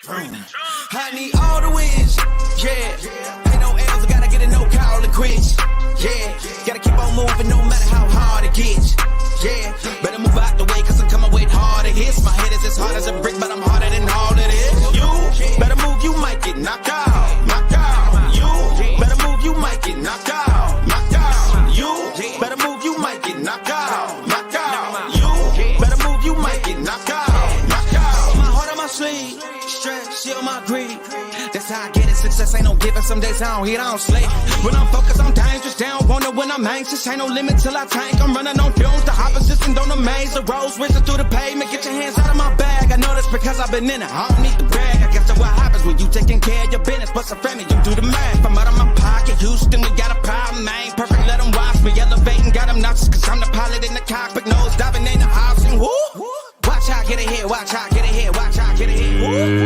I need all the wins, yeah. Ain't no L's, I gotta get a no call to quits, yeah. Gotta keep on moving no matter how hard it gets, yeah. Better move out the way, cause I'm coming with harder hits. My head is as hard as a brick, but I'm harder than all of this. You better move, you might get knocked out, knocked out. You better move, you might get knocked out, knocked out. You better move, you might get knocked out, knocked out. You better move, you might get knocked out, knocked out. My heart on my sleeve, stress, shield my greed. That's how I get it. Success ain't no giving. Some days I don't eat, I don't sleep. When I'm focused, I'm dangerous. Down, wonder when I'm anxious. Ain't no limit till I tank. I'm running on fumes. The opposition don't amaze. The roads racing through the pavement. Get your hands out of my bag. I know that's because I've been in it. I don't need to brag. I guess that's what happens when you taking care of your business. But some family, you do the math. I'm out of my pocket. Houston, we got a problem, man. Perfect, let them watch me. Elevating, got them nauseous. Cause I'm the pilot in the cockpit. Nose diving in the option. Woo! Watch out, get ahead. Watch out, get ahead. Watch out, get ahead.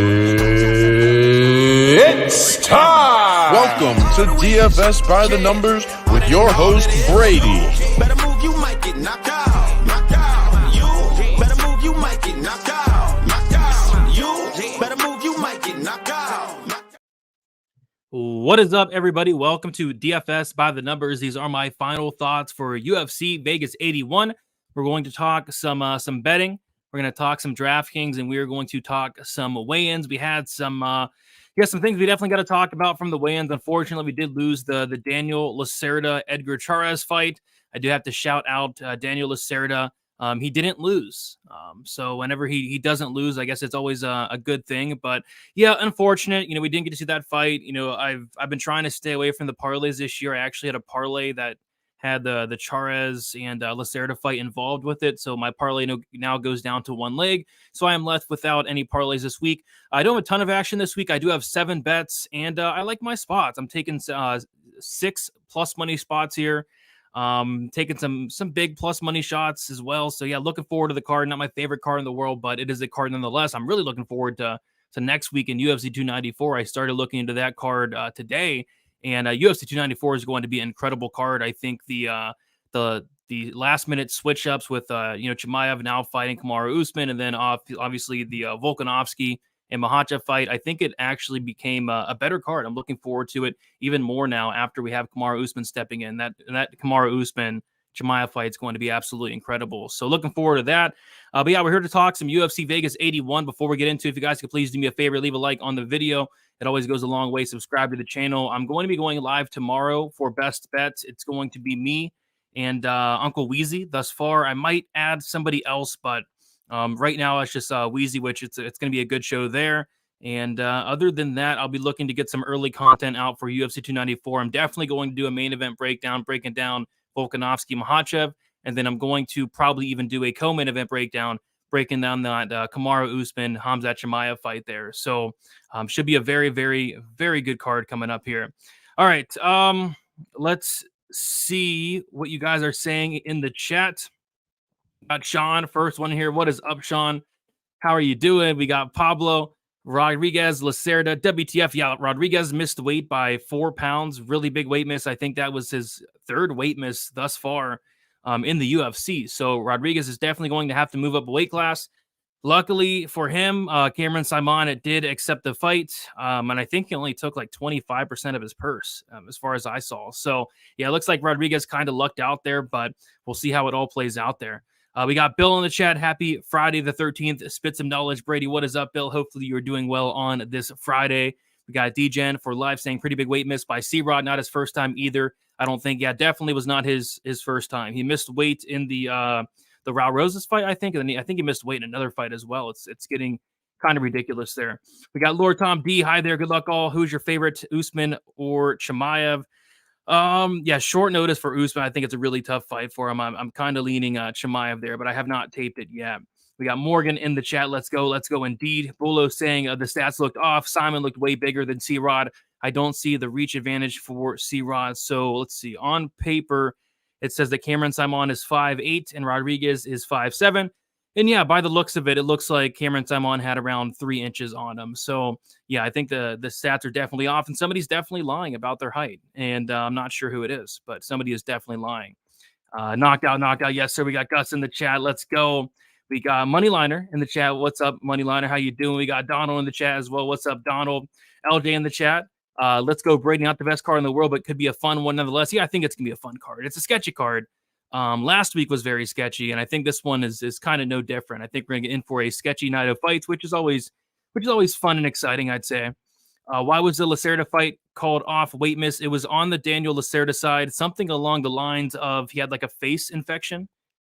It's time! Welcome to DFS by the Numbers with your host, Brady. Better move, you might get knocked out. Knocked out. You better move, you might get knocked out. Knocked out. You better move, you might get knocked out. What is up, everybody? Welcome to DFS by the Numbers. These are my final thoughts for UFC Vegas 81. We're going to talk some betting. We're going to talk some Draftkings, and we are going to talk some weigh-ins. We had some things we definitely got to talk about from the weigh-ins. Unfortunately, we did lose the Daniel Lacerda Edgar Chairez fight. I do have to shout out Daniel Lacerda. He didn't lose. So whenever he doesn't lose, I guess it's always a good thing. But yeah, unfortunate. We didn't get to see that fight. I've been trying to stay away from the parlays this year. I actually had a parlay that had the Chairez and Lacerda fight involved with it. So my parlay now goes down to one leg. So I am left without any parlays this week. I don't have a ton of action this week. I do have 7 bets, and I like my spots. I'm taking 6 plus money spots here. Taking some big plus money shots as well. So yeah, looking forward to the card. Not my favorite card in the world, but it is a card nonetheless. I'm really looking forward to next week in UFC 294. I started looking into that card today. And UFC 294 is going to be an incredible card. I think the last minute switch ups with Chimaev now fighting Kamaru Usman, and then obviously the Volkanovski and Makhachev fight. I think it actually became a better card. I'm looking forward to it even more now after we have Kamaru Usman stepping in. That Kamaru Usman Chimaev fight is going to be absolutely incredible. So looking forward to that. But yeah, we're here to talk some UFC Vegas 81. Before we get into it, if you guys could please do me a favor, leave a like on the video. It always goes a long way. Subscribe to the channel. I'm going to be going live tomorrow for best bets. It's going to be me and Uncle Weezy. Thus far, I might add somebody else, but right now it's just Weezy, which it's going to be a good show there. And other than that, I'll be looking to get some early content out for UFC 294. I'm definitely going to do a main event breakdown, breaking down Volkanovski Makhachev, and then I'm going to probably even do a co-main event breakdown, breaking down that Kamaru Usman Khamzat Chimaev fight there. So should be a very, very, very good card coming up here. All right, let's see what you guys are saying in the chat. Got Sean, first one here. What is up, Sean? How are you doing? We got Pablo Rodriguez, Lacerda, WTF. Yeah, Rodriguez missed weight by 4 pounds. Really big weight miss. I think that was his 3rd weight miss thus far in the UFC. So Rodriguez is definitely going to have to move up a weight class. Luckily for him, Cameron Simon did accept the fight. And I think he only took like 25% of his purse as far as I saw. So yeah, it looks like Rodriguez kind of lucked out there, but we'll see how it all plays out there. We got Bill in the chat. Happy Friday the 13th. Spit some knowledge. Brady, what is up, Bill? Hopefully you're doing well on this Friday. We got DGen for live saying pretty big weight miss by C-Rod. Not his first time either. I don't think. Yeah, definitely was not his first time. He missed weight in the Raul Rosas fight, I think. And I think he missed weight in another fight as well. It's getting kind of ridiculous there. We got Lord Tom D. Hi there. Good luck all. Who's your favorite, Usman or Chimaev? Yeah, short notice for Usman. I think it's a really tough fight for him. I'm kind of leaning Chimaev there, but I have not taped it yet. We got Morgan in the chat. Let's go indeed. Bolo saying the stats looked off. Simon looked way bigger than C-Rod. I don't see the reach advantage for C-Rod. So let's see. On paper, it says that Cameron Simon is 5'8" and Rodriguez is 5'7". And yeah, by the looks of it, it looks like Cameron Simon had around 3 inches on him. So yeah, I think the stats are definitely off, and somebody's definitely lying about their height. And I'm not sure who it is, but somebody is definitely lying. Knocked out. Yes, sir. We got Gus in the chat. Let's go. We got Moneyliner in the chat. What's up, Moneyliner? How you doing? We got Donald in the chat as well. What's up, Donald? LJ in the chat. Let's go, Brady. Not the best card in the world, but could be a fun one nonetheless. Yeah, I think it's gonna be a fun card. It's a sketchy card. Last week was very sketchy, and I think this one is kind of no different. I think we're gonna get in for a sketchy night of fights, which is always fun and exciting, I'd say. Why was the Lacerda fight called off? Weight miss. It was on the Daniel Lacerda side, something along the lines of he had like a face infection.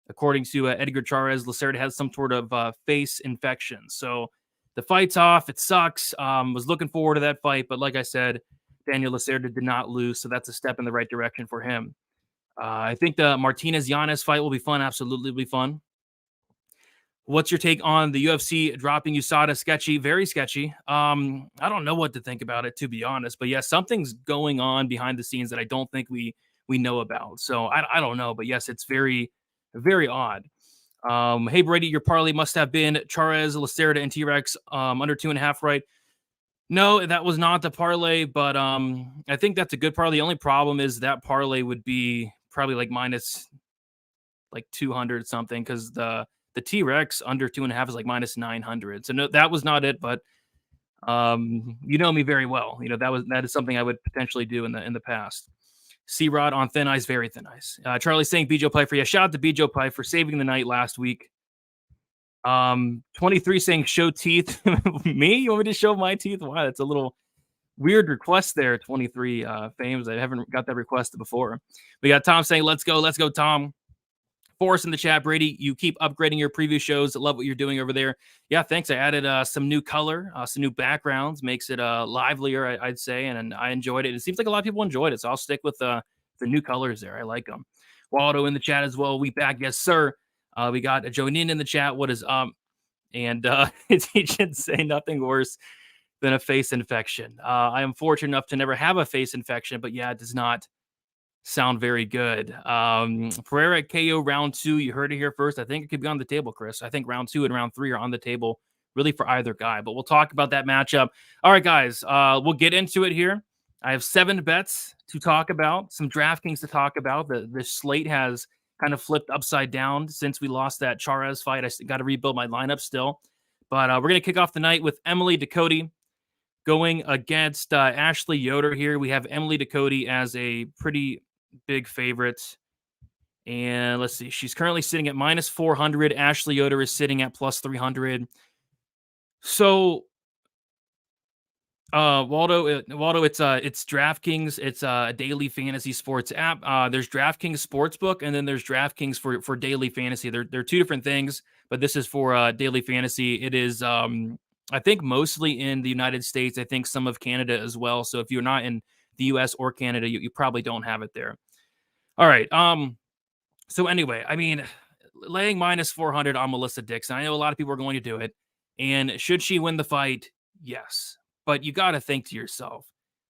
According to Edgar Chairez, Lacerda has some sort of face infection. So the fight's off. It sucks. Was looking forward to that fight, but like I said, Daniel Lacerda did not lose, so that's a step in the right direction for him. I think the Martinez-Giannis fight will be fun. Absolutely be fun. What's your take on the UFC dropping USADA? Sketchy, very sketchy. I don't know what to think about it, to be honest. But yes, something's going on behind the scenes that I don't think we know about. So I don't know. But yes, it's very, very odd. Hey, Brady, your parlay must have been Chairez, Lacerda, and T-Rex under 2.5, right? No, that was not the parlay, but I think that's a good parlay. The only problem is that parlay would be probably like minus like 200 something because the T-Rex under 2.5 is like minus 900. So no, that was not it, but you know me very well. You know that is something I would potentially do in the past. C-Rod on thin ice, very thin ice. Charlie saying Bijo Piper. Yeah, shout out to Bijo Piper for saving the night last week. 23 saying show teeth. Me? You want me to show my teeth? Wow, that's a little weird request there, 23 fames. I haven't got that requested before. We got Tom saying, let's go, Tom. Forrest in the chat, Brady, you keep upgrading your preview shows. I love what you're doing over there. Yeah, thanks. I added some new color, some new backgrounds, makes it livelier, I'd say, and I enjoyed it. It seems like a lot of people enjoyed it, so I'll stick with the new colors there. I like them. Waldo in the chat as well. We back, yes, sir. We got Jonin in the chat. What is up? And he should say nothing worse than a face infection. I am fortunate enough to never have a face infection, but yeah, it does not sound very good. Pereira KO round 2. You heard it here first. I think it could be on the table, Chris. I think round 2 and round 3 are on the table really for either guy, but we'll talk about that matchup. All right, guys, we'll get into it here. I have 7 bets to talk about, some DraftKings to talk about. The slate has kind of flipped upside down since we lost that Chairez fight. I got to rebuild my lineup still, but we're going to kick off the night with Emily Ducote going against Ashley Yoder here. We have Emily Ducote as a pretty big favorite. And let's see. She's currently sitting at minus 400. Ashley Yoder is sitting at plus 300. So, Waldo, it's DraftKings. It's a daily fantasy sports app. There's DraftKings Sportsbook, and then there's DraftKings for daily fantasy. They're two different things, but this is for daily fantasy. It is, I think, mostly in the United States. I think some of Canada as well. So if you're not in the US or Canada, you probably don't have it there. All right. So anyway, I mean, laying minus 400 on Melissa Dixon. I know a lot of people are going to do it. And should she win the fight? Yes. But you got to think to yourself,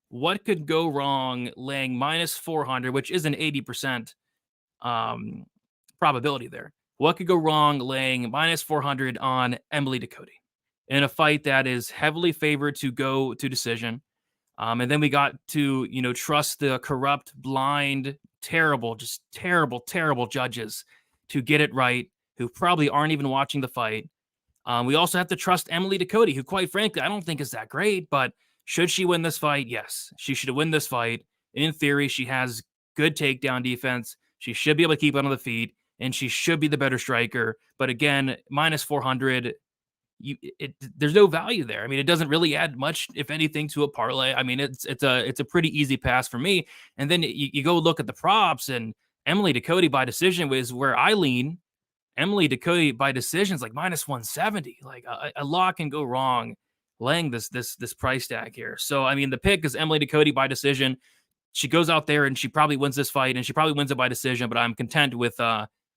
what could go wrong laying minus 400, which is an 80% probability there? What could go wrong laying minus 400 on Emily Ducote in a fight that is heavily favored to go to decision? And then we got to, trust the corrupt, blind, terrible judges to get it right, who probably aren't even watching the fight. We also have to trust Emily Ducote, who, quite frankly, I don't think is that great, but should she win this fight? Yes, she should win this fight. In theory, she has good takedown defense. She should be able to keep it on the feet, and she should be the better striker. But again, minus 400, there's no value there. I mean, it doesn't really add much, if anything, to a parlay. I mean, it's a pretty easy pass for me. And then you go look at the props, and Emily Ducote by decision was where I lean. Emily Ducote by decision is like minus 170. Like a lot can go wrong laying this price tag here. So I mean, the pick is Emily Ducote by decision. She goes out there and she probably wins this fight, and she probably wins it by decision. But I'm content with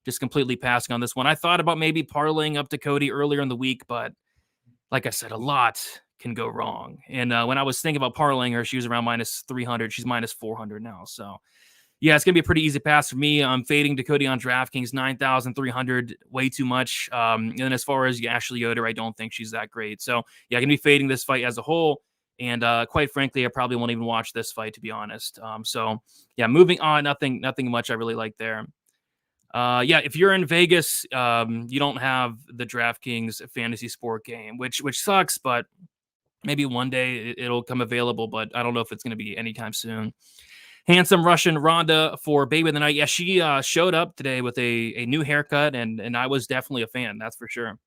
just completely passing on this one. I thought about maybe parlaying up Ducote earlier in the week, but like I said, a lot can go wrong. And when I was thinking about parlaying her, she was around minus 300. She's minus 400 now. So yeah, it's going to be a pretty easy pass for me. I'm fading Ducote on DraftKings, 9,300, way too much. And then as far as Ashley Yoder, I don't think she's that great. So yeah, I'm going to be fading this fight as a whole. And quite frankly, I probably won't even watch this fight, to be honest. So yeah, moving on, nothing much I really like there. Yeah, if you're in Vegas, you don't have the DraftKings fantasy sport game, which sucks, but maybe one day it'll come available, but I don't know if it's going to be anytime soon. Handsome Russian Rhonda for Baby of the Night. Yeah, she showed up today with a new haircut, and I was definitely a fan. That's for sure.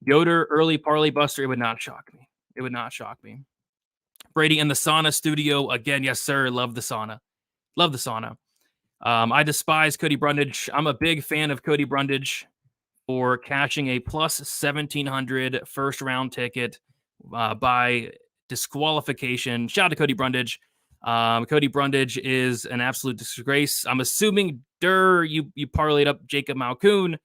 Yoder, early parlay buster. It would not shock me. It would not shock me. Brady in the sauna studio again. Yes, sir. Love the sauna. Love the sauna. I despise Cody Brundage. I'm a big fan of Cody Brundage for cashing a plus 1,700 first round ticket by disqualification. Shout out to Cody Brundage. Cody Brundage is an absolute disgrace. I'm assuming you parlayed up Jacob Malkoon,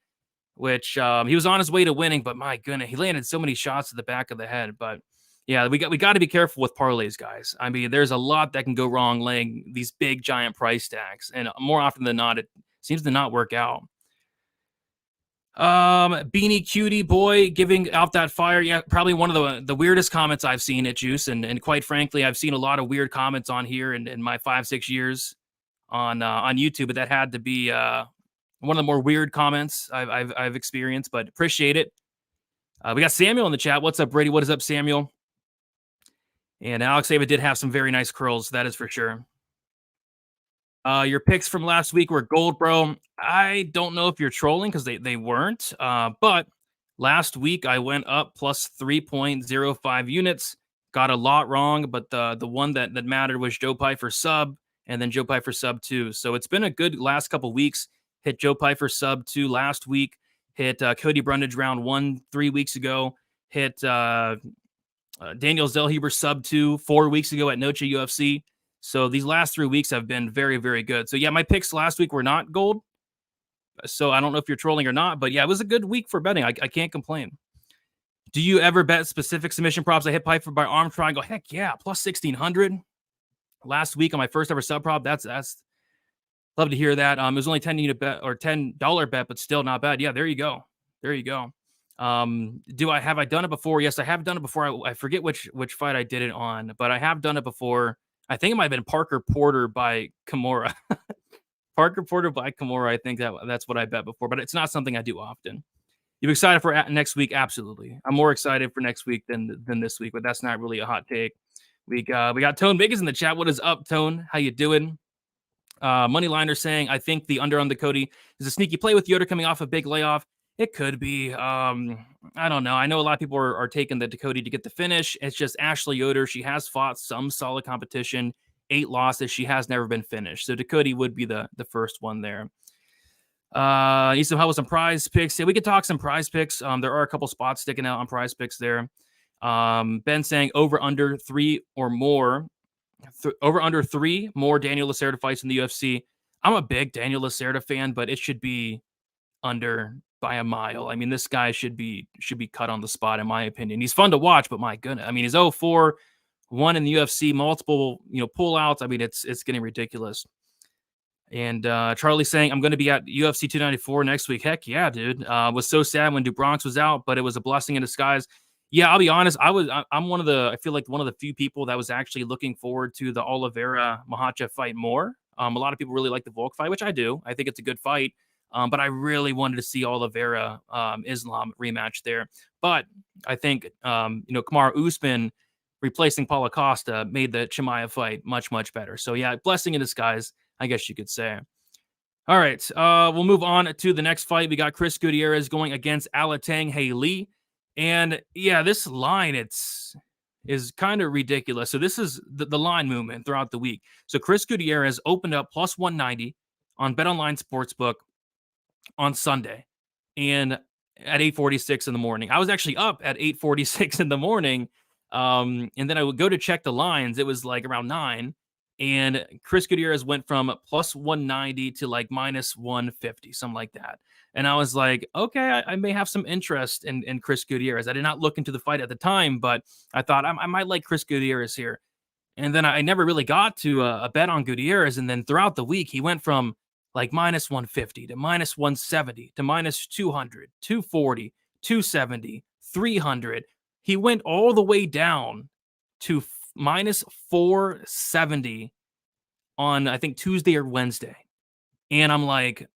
which he was on his way to winning, but my goodness, he landed so many shots to the back of the head. But yeah, we got to be careful with parlays, guys. I mean, there's a lot that can go wrong laying these big giant price tags, and more often than not, it seems to not work out. Beanie Cutie Boy giving out that fire. Yeah, probably one of the weirdest comments I've seen at Juice, and quite frankly, I've seen a lot of weird comments on here in my 5-6 years on YouTube, but that had to be one of the more weird comments I've experienced, but appreciate it. We got Samuel in the chat. What's up, Brady? What is up, Samuel? And Alex Ava did have some very nice curls, that is for sure. Your picks from last week were gold, bro. I don't know if you're trolling because they weren't. But last week I went up plus 3.05 units. Got a lot wrong, but the one that mattered was Joe Pyfer sub and then Joe Pyfer sub 2. So it's been a good last couple weeks. Hit Joe Pyfer sub 2 last week. Hit Cody Brundage round 1 3 weeks ago. Hit Daniel Zellhuber sub 2 4 weeks ago at Noche UFC. So these last 3 weeks have been very, very good. So yeah, my picks last week were not gold. So I don't know if you're trolling or not, but yeah, it was a good week for betting. I can't complain. Do you ever bet specific submission props? I hit Piper by arm triangle. Heck yeah, plus 1,600 last week on my first ever sub prop. That's love to hear that. It was only $10 bet, but still not bad. Yeah, there you go. There you go. Have I done it before? Yes, I have done it before. I forget which fight I did it on, but I have done it before. I think it might have been Parker Porter by Kimura. Parker Porter by Kimura. I think that's what I bet before, but it's not something I do often. You excited for next week? Absolutely. I'm more excited for next week than this week, but that's not really a hot take. We got Tone Vegas in the chat. What is up, Tone? How you doing? Moneyliner saying, I think the under on the Cody is a sneaky play with Yoder coming off a big layoff. It could be. I don't know. I know a lot of people are taking the Dakota to get the finish. It's just Ashley Yoder. She has fought some solid competition, 8 losses. She has never been finished. So Dakota would be the first one there. Need some help with some prize picks. Yeah, we could talk some prize picks. There are a couple spots sticking out on prize picks there. Ben saying over under 3 or more. Over under 3 more Daniel Lacerda fights in the UFC. I'm a big Daniel Lacerda fan, but it should be under by a mile. I mean, this guy should be cut on the spot, in my opinion. He's fun to watch, but my goodness, I mean, he's 0-4, 1 in the UFC, multiple pullouts. I mean, it's getting ridiculous. And Charlie saying, I'm going to be at UFC 294 next week. Heck yeah, dude. Was so sad when Dubronx was out, but it was a blessing in disguise. Yeah, I'll be honest. I feel like one of the few people that was actually looking forward to the Oliveira Makhachev fight more. A lot of people really like the Volk fight, which I do. I think it's a good fight. But I really wanted to see Oliveira Islam rematch there. But I think Kamaru Usman replacing Paulo Costa made the Chimaev fight much, much better. So yeah, blessing in disguise, I guess you could say. All right, we'll move on to the next fight. We got Chris Gutierrez going against Alatang Haley. And yeah, this line is kind of ridiculous. So this is the line movement throughout the week. So Chris Gutierrez opened up plus 190 on BetOnline Sportsbook on Sunday and at 8:46 in the morning. I was actually up at 8:46 in the morning. And then I would go to check the lines. It was like around 9. And Chris Gutierrez went from plus 190 to like minus 150, something like that. And I was like, okay, I may have some interest in Chris Gutierrez. I did not look into the fight at the time, but I thought I might like Chris Gutierrez here. And then I never really got to a bet on Gutierrez. And then throughout the week, he went from like minus 150 to minus 170 to minus 200, 240, 270, 300. He went all the way down to minus 470 on, I think, Tuesday or Wednesday. And I'm like,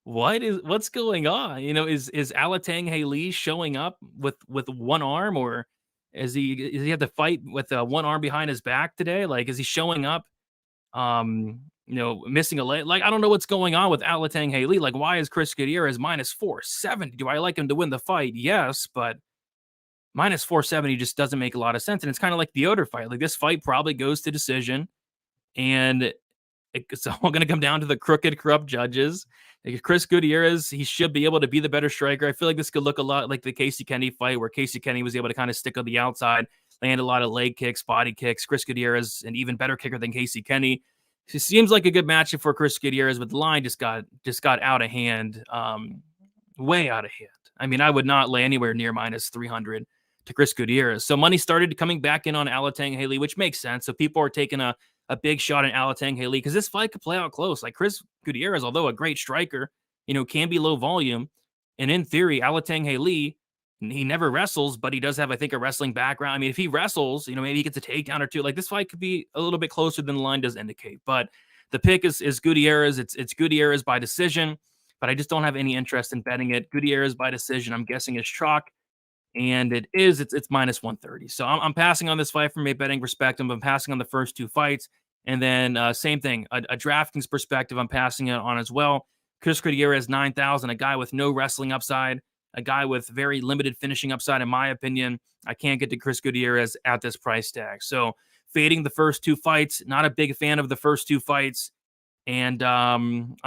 what's going on? Is Alatang Haley showing up with one arm, or is he have to fight with one arm behind his back today? Like, is he showing up missing a leg? Like, I don't know what's going on with Alatang Haley. Like, why is Chris Gutierrez minus 470? Do I like him to win the fight? Yes, but minus 470 just doesn't make a lot of sense. And it's kind of like the other fight. Like, this fight probably goes to decision, and it's all going to come down to the crooked, corrupt judges. Like, Chris Gutierrez, he should be able to be the better striker. I feel like this could look a lot like the Casey Kenny fight, where Casey Kenny was able to kind of stick on the outside, land a lot of leg kicks, body kicks. Chris Gutierrez, an even better kicker than Casey Kenny. It seems like a good matchup for Chris Gutierrez, but the line just got out of hand, way out of hand. I mean, I would not lay anywhere near minus 300 to Chris Gutierrez. So money started coming back in on Alatang Haley, which makes sense. So people are taking a big shot at Alatang Haley because this fight could play out close. Like, Chris Gutierrez, although a great striker, can be low volume. And in theory, Alatang Haley, he never wrestles, but he does have, I think, a wrestling background. I mean, if he wrestles, maybe he gets a takedown or two. Like, this fight could be a little bit closer than the line does indicate. But the pick is Gutierrez. It's Gutierrez by decision, but I just don't have any interest in betting it. Gutierrez by decision, I'm guessing, is chalk. And it's minus 130. So I'm passing on this fight from a betting perspective. I'm passing on the first two fights. And then same thing, a DraftKings perspective, I'm passing it on as well. Chris Gutierrez, 9,000, a guy with no wrestling upside, a guy with very limited finishing upside, in my opinion. I can't get to Chris Gutierrez at this price tag. So fading the first two fights, not a big fan of the first two fights. And I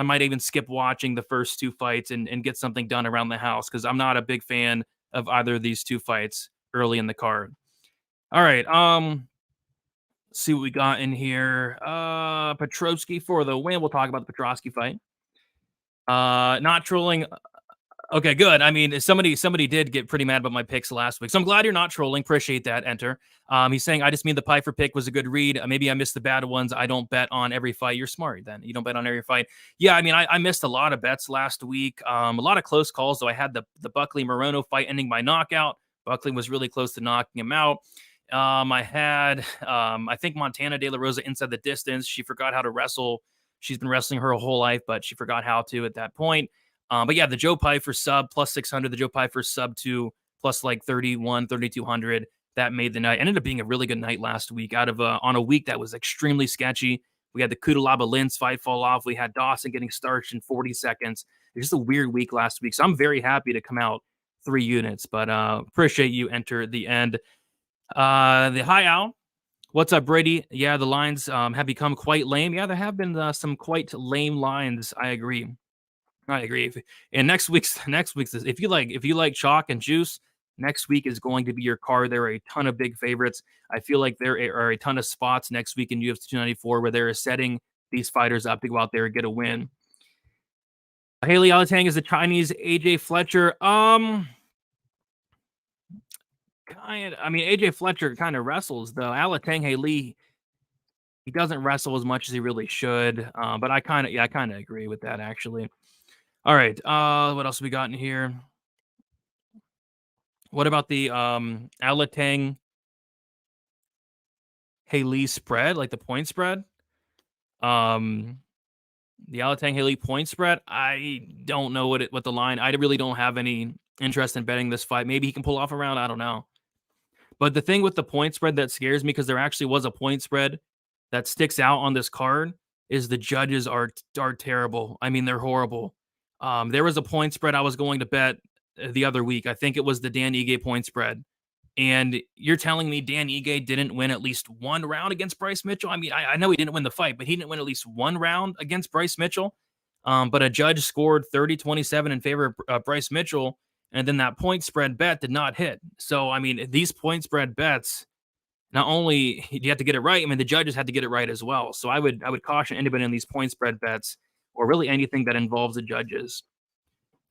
might even skip watching the first two fights and get something done around the house, because I'm not a big fan of either of these two fights early in the card. All right. See what we got in here. Petrosky for the win. We'll talk about the Petrosky fight. Not trolling. Okay, good. I mean, somebody did get pretty mad about my picks last week, so I'm glad you're not trolling. Appreciate that. Enter. He's saying, I just mean the Pfeiffer pick was a good read. Maybe I missed the bad ones. I don't bet on every fight. You're smart then. You don't bet on every fight. Yeah, I mean, I missed a lot of bets last week. A lot of close calls, though. I had the Buckley Morono fight ending by knockout. Buckley was really close to knocking him out. I had, I think, Montana De La Rosa inside the distance. She forgot how to wrestle. She's been wrestling her whole life, but she forgot how to at that point. But yeah, the Joe Pfeiffer sub plus 600, the Joe Pfeiffer sub 2 plus like 3,200. That made the night. Ended up being a really good night last week out of on a week that was extremely sketchy. We had the Kudalaba Lins fight fall off. We had Dawson getting starched in 40 seconds. It's just a weird week last week. So I'm very happy to come out 3 units, but appreciate you. Enter the end. The High Owl. What's up, Brady? Yeah, the lines have become quite lame. Yeah, there have been some quite lame lines. I agree. And next week's if you like chalk and juice, next week is going to be your card. There are a ton of big favorites. I feel like there are a ton of spots next week in UFC 294 where they're setting these fighters up to go out there and get a win. Haley Alatang is the Chinese AJ Fletcher. AJ Fletcher kind of wrestles though. Alatang Haley, he doesn't wrestle as much as he really should. But I kind of agree with that actually. All right. What else we got in here? What about the Alatang Haley spread, like the point spread? The Alatang Haley point spread. I don't know what the line. I really don't have any interest in betting this fight. Maybe he can pull off a round. I don't know. But the thing with the point spread that scares me, because there actually was a point spread that sticks out on this card, is the judges are terrible. I mean, they're horrible. There was a point spread I was going to bet the other week. I think it was the Dan Ige point spread. And you're telling me Dan Ige didn't win at least one round against Bryce Mitchell? I mean, I know he didn't win the fight, but he didn't win at least one round against Bryce Mitchell. But a judge scored 30-27 in favor of Bryce Mitchell, and then that point spread bet did not hit. So, I mean, these point spread bets, not only do you have to get it right, I mean, the judges had to get it right as well. So I would caution anybody in these point spread bets, or really anything that involves the judges.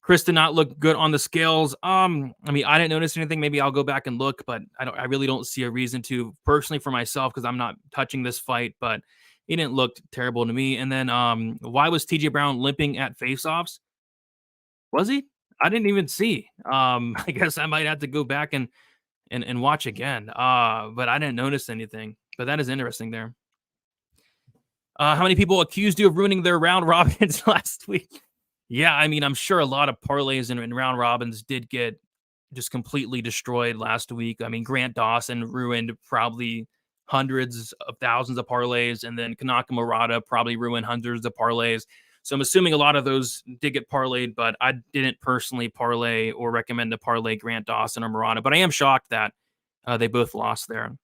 Chris did not look good on the scales. I mean, I didn't notice anything. Maybe I'll go back and look, but I really don't see a reason to personally for myself, because I'm not touching this fight, but he didn't look terrible to me. And then why was TJ Brown limping at faceoffs? Was he? I didn't even see. I guess I might have to go back and watch again. But I didn't notice anything. But that is interesting there. How many people accused you of ruining their round robins last week? Yeah, I mean, I'm sure a lot of parlays and round robins did get just completely destroyed last week. I mean, Grant Dawson ruined probably hundreds of thousands of parlays, and then Kanaka Murata probably ruined hundreds of parlays. So I'm assuming a lot of those did get parlayed, but I didn't personally parlay or recommend to parlay Grant Dawson or Murata. But I am shocked that they both lost there.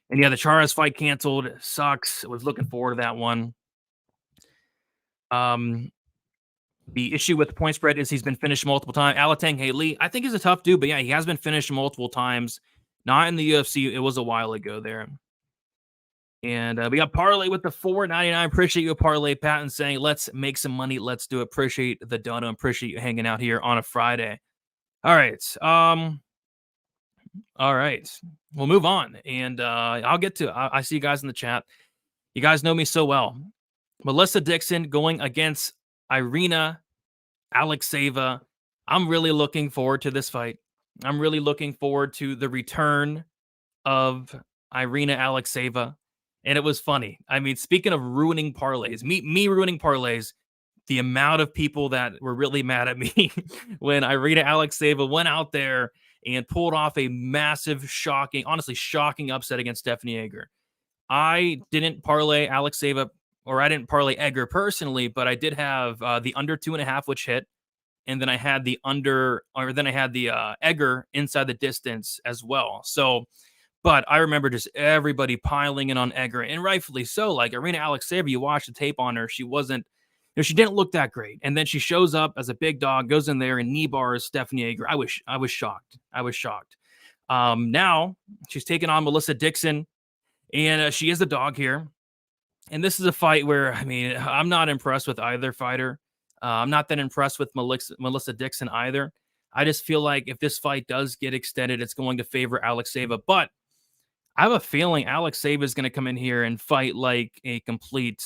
And yeah, the Charas fight canceled. Sucks. I was looking forward to that one. Um, The issue with the point spread is he's been finished multiple times. Alatang Haley, I think he's a tough dude, but yeah, he has been finished multiple times. Not in the UFC. It was a while ago there. And we got Parlay with the $4.99. Appreciate you, Parlay Patton, saying, let's make some money. Let's do it. Appreciate the dono. Appreciate you hanging out here on a Friday. All right. All right. We'll move on. And I'll get to I see you guys in the chat. You guys know me so well. Melissa Dixon going against Irina Alexeva. I'm really looking forward to this fight. I'm really looking forward to the return of Irina Alexeva. And it was funny. I mean, speaking of ruining parlays, me ruining parlays, the amount of people that were really mad at me when Irina Alexeva went out there and pulled off a massive, honestly shocking upset against Stephanie Egger. I didn't parlay Alexeva, or I didn't parlay Egger personally, but I did have the under 2.5, which hit. And then I had the Egger inside the distance as well. So, but I remember just everybody piling in on Egger, and rightfully so. Like Irina Alexeva, you watch the tape on her, she she didn't look that great. And then she shows up as a big dog, goes in there and knee bars Stephanie Egger. I was shocked. Now she's taking on Melissa Dixon, and she is the dog here. And this is a fight where, I mean, I'm not impressed with either fighter. I'm not that impressed with Melissa Dixon either. I just feel like if this fight does get extended, it's going to favor Alexeva. But I have a feeling Alexeva is going to come in here and fight like a complete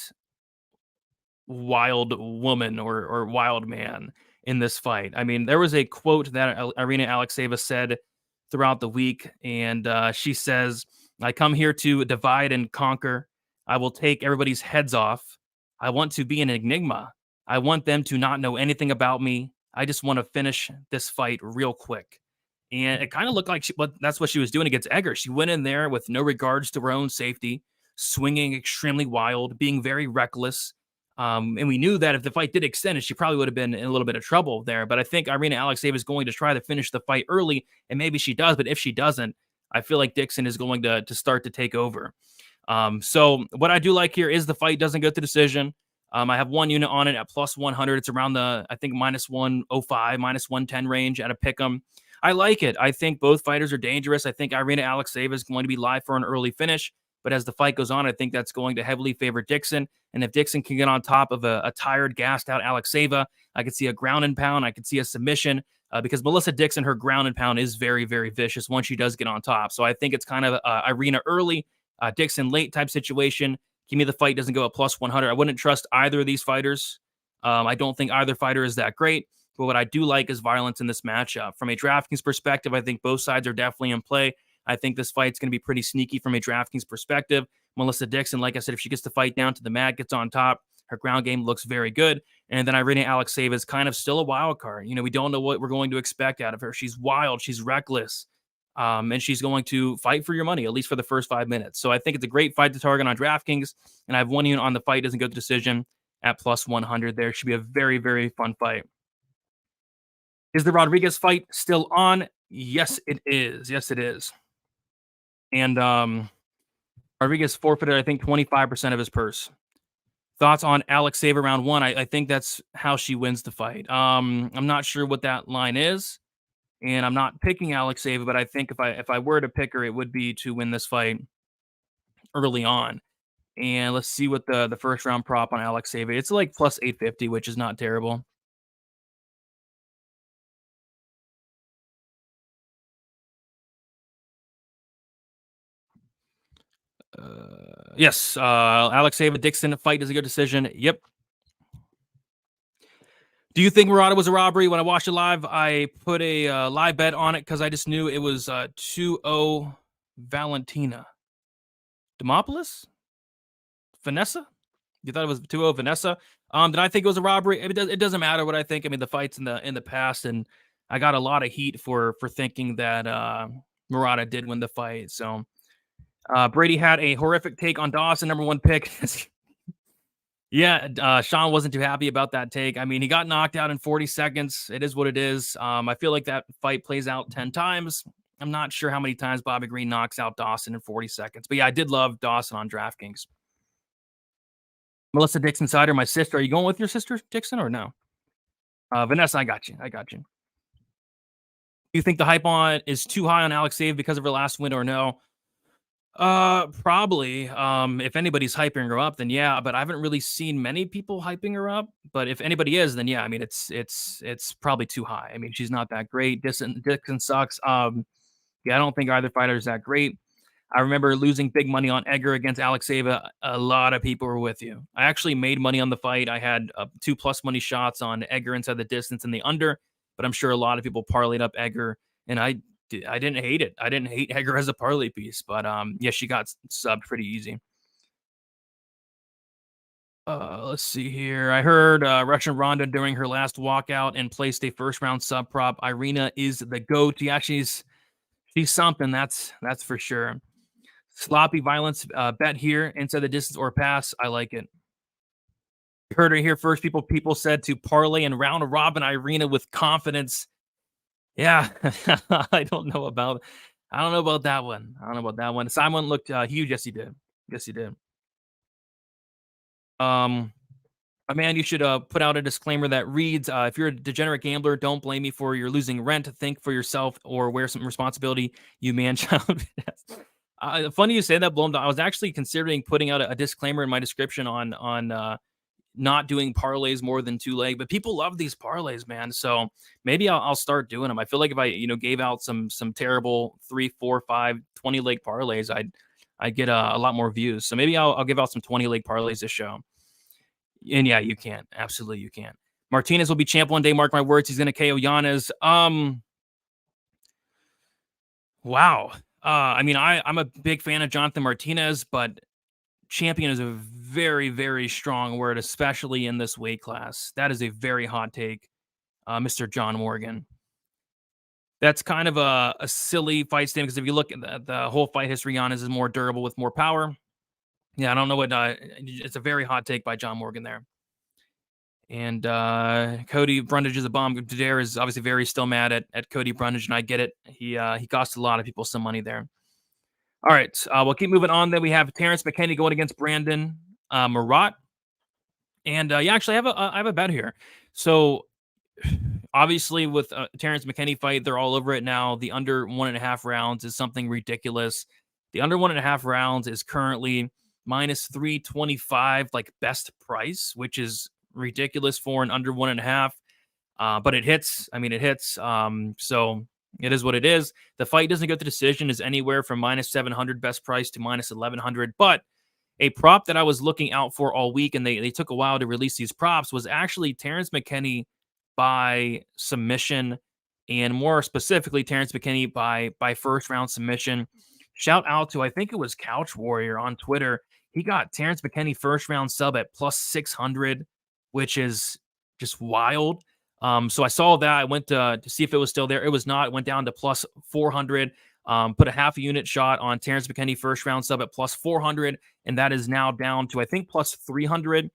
wild woman or wild man in this fight. I mean, there was a quote that Irina Alexeva said throughout the week, and she says, "I come here to divide and conquer. I will take everybody's heads off. I want to be an enigma. I want them to not know anything about me. I just want to finish this fight real quick." And it kind of looked like that's what she was doing against Egger. She went in there with no regards to her own safety, swinging extremely wild, being very reckless. And we knew that if the fight did extend, she probably would have been in a little bit of trouble there. But I think Irina Alexeva is going to try to finish the fight early, and maybe she does. But if she doesn't, I feel like Dixon is going to start to take over. So what I do like here is the fight doesn't go to decision. I have one unit on it at plus 100. It's around the, I think, minus 105, minus 110 range at a pick'em. I like it. I think both fighters are dangerous. I think Irina Alexeva is going to be live for an early finish. But as the fight goes on, I think that's going to heavily favor Dixon. And if Dixon can get on top of a tired, gassed out Alexeva, I could see a ground and pound. I could see a submission because Melissa Dixon, her ground and pound is very, very vicious once she does get on top. So I think it's kind of Irina early, Dixon late type situation. Give me the fight doesn't go at plus 100. I wouldn't trust either of these fighters. I don't think either fighter is that great. But what I do like is violence in this matchup. From a DraftKings perspective, I think both sides are definitely in play. I think this fight's going to be pretty sneaky from a DraftKings perspective. Melissa Dixon, like I said, if she gets the fight down to the mat, gets on top, her ground game looks very good. And then Irina Alexeva is kind of still a wild card. You know, we don't know what we're going to expect out of her. She's wild. She's reckless. And she's going to fight for your money, at least for the first 5 minutes. So I think it's a great fight to target on DraftKings. And I have one unit on the fight doesn't go to decision at plus 100 there. Should be a very, very fun fight. Is the Rodriguez fight still on? Yes, it is. Yes, it is. And Rodriguez forfeited, I think, 25% of his purse. Thoughts on Alexeva round one? I think that's how she wins the fight. I'm not sure what that line is, and I'm not picking Alexeva, but I think if I were to pick her, it would be to win this fight early on. And let's see what the first round prop on Alexeva. It's like plus 850, which is not terrible. Yes, Alexeva Dixon fight is a good decision. Yep. Do you think Murata was a robbery? When I watched it live, I put a live bet on it because I just knew it was 2-0 Valentina. Demopoulos? Vanessa? You thought it was 2-0 Vanessa. Did I think it was a robbery? It doesn't matter what I think. I mean, the fights in the past, and I got a lot of heat for thinking that Murata did win the fight. So Brady had a horrific take on Dawson, number 1 pick. Yeah, Sean wasn't too happy about that take. I mean, he got knocked out in 40 seconds. It is what it is. I feel like that fight plays out 10 times. I'm not sure how many times Bobby Green knocks out Dawson in 40 seconds. But yeah, I did love Dawson on Draftkings. Melissa Dixon Sider, my sister. Are you going with your sister, Dixon, or no? Vanessa, I got you. Do you think the hype on is too high on Alex Save because of her last win or no? Probably. If anybody's hyping her up, then yeah, but I haven't really seen many people hyping her up. But if anybody is, then yeah, I mean, it's probably too high. I mean, she's not that great. Dixon sucks. Yeah, I don't think either fighter is that great. I remember losing big money on Edgar against Alexeva. A lot of people were with you. I actually made money on the fight. I had 2+ money shots on Edgar inside the distance and the under, but I'm sure a lot of people parlayed up Edgar, and I didn't hate it. I didn't hate Edgar as a parlay piece, but yeah, she got subbed pretty easy. Let's see here. I heard Russian Ronda during her last walkout and placed a first round sub prop. Irina is the GOAT. Yeah, she's something. That's for sure. Sloppy violence bet here inside the distance or pass. I like it. Heard it here first. People said to parlay and round robin Irina with confidence. Yeah, I don't know about that one. Simon looked huge. Yes, he did. Man, you should put out a disclaimer that reads, if you're a degenerate gambler, don't blame me for your losing rent. Think for yourself or wear some responsibility, you man-child. Funny you say that, Blown. I was actually considering putting out a disclaimer in my description on not doing parlays more than 2 leg, but people love these parlays, man. So maybe I'll start doing them. I feel like if I gave out some terrible 3, 4, 5, 20 leg parlays, I'd get a lot more views. So maybe I'll give out some 20 leg parlays this show. And yeah, you can. Absolutely, you can. Martinez will be champ one day. Mark my words. He's going to KO Yanez. Wow. I mean, I'm a big fan of Jonathan Martinez, but champion is a very, very strong word, especially in this weight class. That is a very hot take, Mr. John Morgan. That's kind of a silly fight statement because if you look at the whole fight history, Yanez is more durable with more power. Yeah, I don't know what. It's a very hot take by John Morgan there. And Cody Brundage is a bomb. Dare is obviously very still mad at Cody Brundage, and I get it. He cost a lot of people some money there. All right, we'll keep moving on. Then we have Terrence McKinney going against Brandon Marat. And yeah, actually, I have a bet here. So obviously, with Terrence McKinney fight, they're all over it now. The under 1.5 rounds is something ridiculous. The under 1.5 rounds is currently minus 325, like best price, which is ridiculous for an under 1.5. But it hits. I mean, it hits. So it is what it is. The fight doesn't go to decision, is anywhere from minus 700 best price to minus 1100. But a prop that I was looking out for all week, and they took a while to release these props, was actually Terrence McKinney by submission, and more specifically, Terrence McKinney by first round submission. Shout out to, I think it was Couch Warrior on Twitter. He got Terrence McKinney first round sub at plus 600, which is just wild. So I saw that. I went to see if it was still there. It was not. It went down to plus 400. Put a half a unit shot on Terrence McKinney first round sub at plus 400, and that is now down to, I think, plus 300,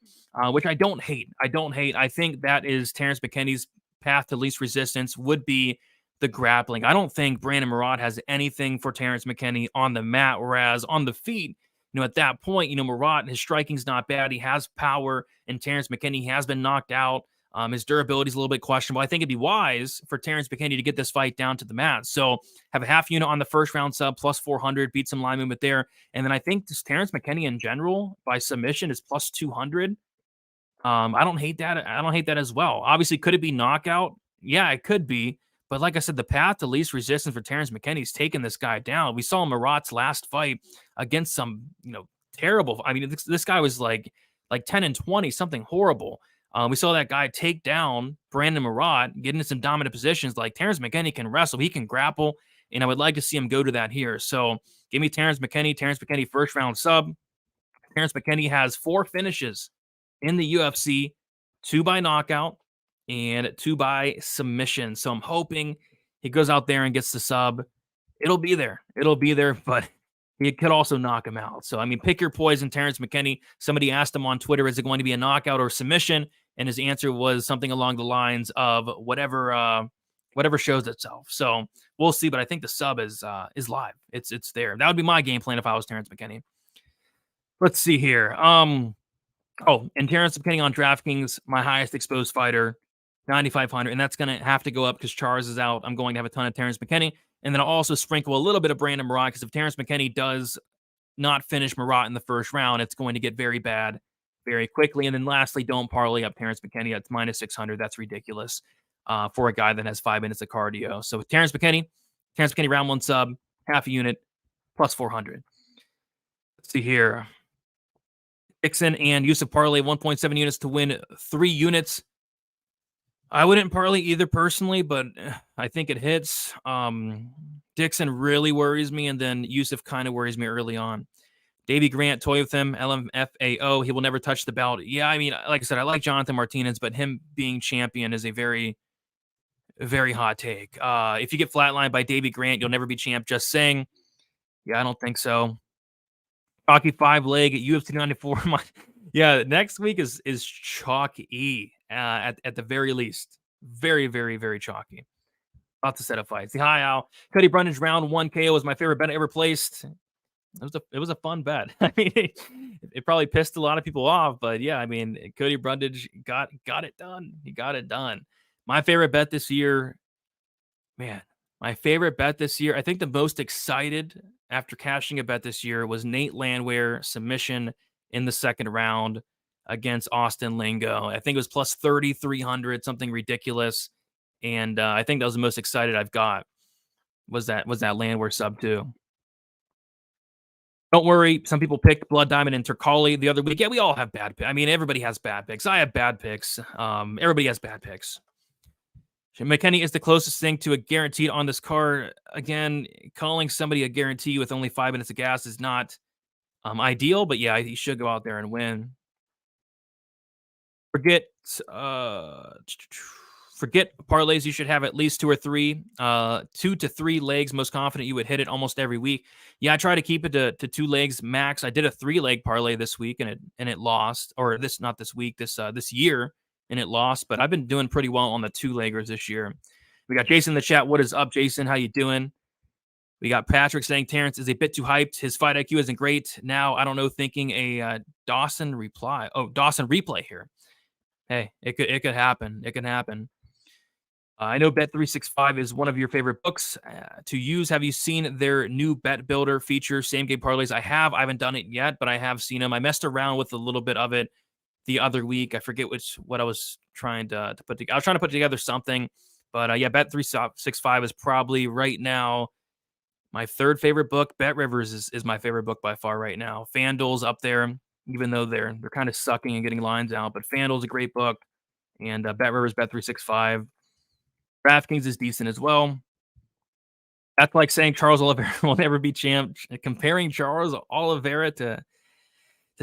which I don't hate. I think that is Terrence McKinney's path to least resistance would be the grappling. I don't think Brandon Marat has anything for Terrence McKinney on the mat, whereas on the feet, at that point, Marat, his striking's not bad. He has power, and Terrence McKinney has been knocked out. His durability is a little bit questionable. I think it'd be wise for Terrence McKinney to get this fight down to the mat. So have a half unit on the first round sub, plus 400, beat some line movement there. And then I think this Terrence McKinney in general by submission is plus 200. I don't hate that. I don't hate that as well. Obviously, could it be knockout? Yeah, it could be. But like I said, the path to least resistance for Terrence McKinney's taking this guy down. We saw Marat's last fight against some, terrible. I mean, this guy was like 10-20, something horrible. We saw that guy take down Brandon Marat, get into some dominant positions. Like Terrence McKinney can wrestle, he can grapple, and I would like to see him go to that here. So give me Terrence McKinney first round sub. Terrence McKinney has 4 finishes in the UFC, 2 by knockout and 2 by submission. So I'm hoping he goes out there and gets the sub. It'll be there. It'll be there, but he could also knock him out. So, I mean, pick your poison, Terrence McKinney. Somebody asked him on Twitter, is it going to be a knockout or submission? And his answer was something along the lines of whatever shows itself. So we'll see, but I think the sub is live. It's there. That would be my game plan if I was Terrence McKinney. Let's see here. Oh, and Terrence McKinney on DraftKings, my highest exposed fighter, 9,500, and that's going to have to go up because Charles is out. I'm going to have a ton of Terrence McKinney, and then I'll also sprinkle a little bit of Brandon Marat because if Terrence McKinney does not finish Marat in the first round, it's going to get very bad very quickly. And then lastly, don't parlay up Terrence McKinney at minus 600. That's ridiculous for a guy that has 5 minutes of cardio. So with Terrence McKinney round 1 sub, half a unit, plus 400. Let's see here. Dixon and Yusuf parlay 1.7 units to win 3 units. I wouldn't parlay either personally, but I think it hits. Dixon really worries me, and then Yusuf kind of worries me early on. Davey Grant, toy with him, LMFAO. He will never touch the belt. Yeah, I mean, like I said, I like Jonathan Martinez, but him being champion is a very, very hot take. If you get flatlined by Davey Grant, you'll never be champ. Just saying. Yeah, I don't think so. Chalky 5 leg at UFC 94. Yeah, next week is chalky at the very least. Very, very, very chalky. Lots of setup fights. Hi, Al. Cody Brundage round 1 KO was my favorite bet I ever placed. It was a fun bet. I mean, it probably pissed a lot of people off, but yeah, I mean, Cody Brundage got it done. He got it done. My favorite bet this year, man. My favorite bet this year, I think the most excited after cashing a bet this year was Nate Landwehr submission in the second round against Austin Lingo. I think it was plus 3,300, something ridiculous. And I think that was the most excited I've got was that Landwehr sub too. Don't worry. Some people picked Blood Diamond and Turkali the other week. Yeah, we all have bad picks. I mean, everybody has bad picks. I have bad picks. Everybody has bad picks. McKinney is the closest thing to a guaranteed on this card. Again, calling somebody a guarantee with only 5 minutes of gas is not ideal, but yeah, he should go out there and win. Forget parlays. You should have at least 2 or 3, 2 to 3 legs. Most confident you would hit it almost every week. Yeah, I try to keep it to 2 legs max. I did a 3-leg parlay this week and it lost, or not this week, this year. And it lost, but I've been doing pretty well on the 2-leggers this year. We got Jason in the chat. What is up, Jason? How you doing? We got Patrick saying Terrence is a bit too hyped. His fight IQ isn't great. Now, I don't know, thinking a Dawson replay here. Hey, it could happen. It can happen. I know Bet365 is one of your favorite books to use. Have you seen their new bet builder feature, same game parlays? I haven't done it yet, but I have seen them. I messed around with a little bit of it the other week. I forget what I was trying to put together. I was trying to put together something, but yeah, Bet365 is probably right now my 3rd favorite book. Bet Rivers is my favorite book by far right now. FanDuel's up there, even though they're kind of sucking and getting lines out, but FanDuel's a great book, and Bet Rivers, Bet365. Draftkings is decent as well. That's like saying Charles Oliveira will never be champ. Comparing Charles Oliveira to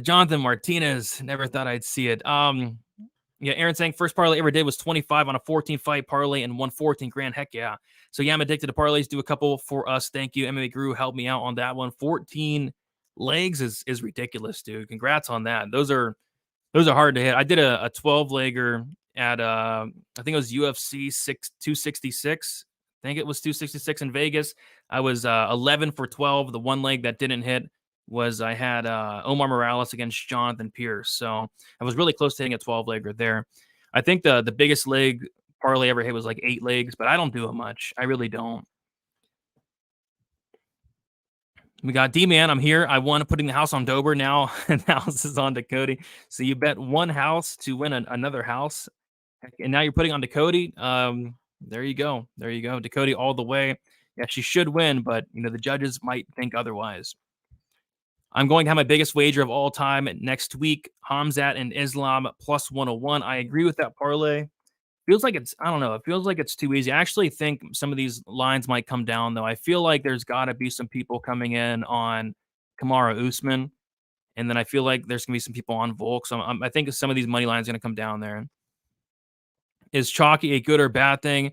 Jonathan Martinez, never thought I'd see it. Yeah, Aaron saying first parlay I ever did was 25 on a 14-fight parlay and won 14 grand. Heck yeah. So yeah, I'm addicted to parlays. Do a couple for us. Thank you. MMA Guru helped me out on that one. 14 legs is ridiculous, dude. Congrats on that. Those are hard to hit. I did a 12-legger at I think it was UFC 266. I think it was 266 in Vegas. I was 11 for 12. The one leg that didn't hit was I had Omar Morales against Jonathan Pierce. So I was really close to hitting a 12-legger there. I think the biggest leg parlay ever hit was like 8 legs, but I don't do it much. I really don't. We got D-Man. I'm here. I won putting the house on Dober. Now the house is on to Cody. So you bet one house to win another house. And now you're putting on to Cody. There you go. There you go. Dakota all the way. Yeah, she should win, but the judges might think otherwise. I'm going to have my biggest wager of all time next week. Hamzat and Islam plus 101. I agree with that parlay. Feels like I don't know. It feels like it's too easy. I actually think some of these lines might come down, though. I feel like there's got to be some people coming in on Kamaru Usman. And then I feel like there's going to be some people on Volk. So I think some of these money lines are going to come down there. Is chalky a good or bad thing?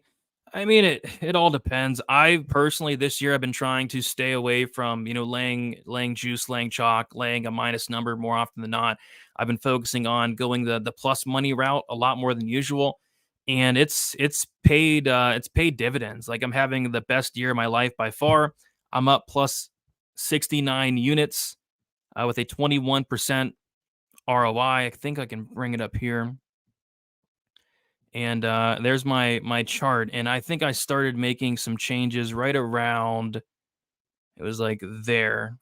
I mean, it all depends. I personally this year I've been trying to stay away from laying juice, laying chalk, laying a minus number more often than not. I've been focusing on going the plus money route a lot more than usual, and it's paid dividends. Like I'm having the best year of my life by far. I'm up plus 69 units with a 21% ROI. I think I can bring it up here. And there's my chart. And I think I started making some changes right around, it was like there,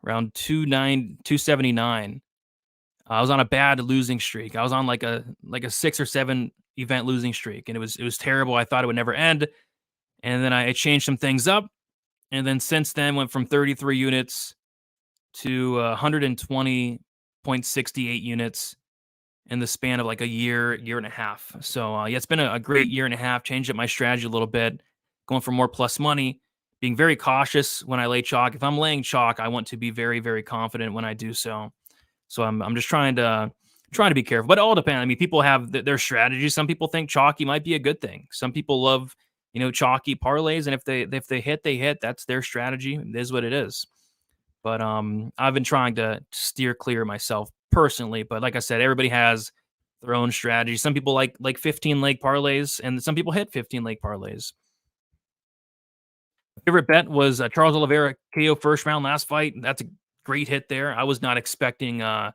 around 279. I was on a bad losing streak. I was on like a 6 or 7 event losing streak, and it was terrible. I thought it would never end. And then I changed some things up. And then since then went from 33 units to 120.68 units in the span of like a year and a half. So yeah, it's been a great year and a half. Changed up my strategy a little bit, going for more plus money, being very cautious when I lay chalk. If I'm laying chalk, I want to be very, very confident when I do so. So I'm just trying to be careful, but it all depends. I mean, people have their strategies. Some people think chalky might be a good thing. Some people love chalky parlays, and if they hit, they hit. That's their strategy. It is what it is. But I've been trying to steer clear myself personally. But like I said, everybody has their own strategy. Some people like 15 leg parlays, and some people hit 15 leg parlays. My favorite bet was Charles Oliveira KO first round last fight. That's a great hit there. I was not expecting him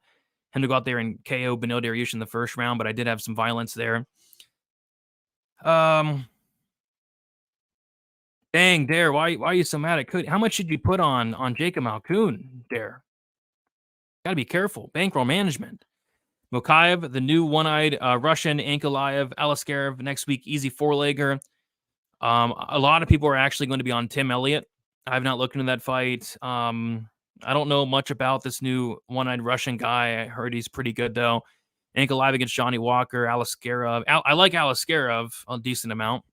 to go out there and KO Beneil Dariush in the first round, but I did have some violence there. Dang, Dare, why are you so mad at Cody? How much did you put on Jacob Malkoun, Dare? Gotta be careful. Bankroll management. Mokaev, the new one-eyed Russian, Ankalaev, Aliskerov, next week, easy four-legger. A lot of people are actually going to be on Tim Elliott. I've not looked into that fight. I don't know much about this new one-eyed Russian guy. I heard he's pretty good, though. Ankalaev against Johnny Walker, Aliskerov. I like Aliskerov a decent amount,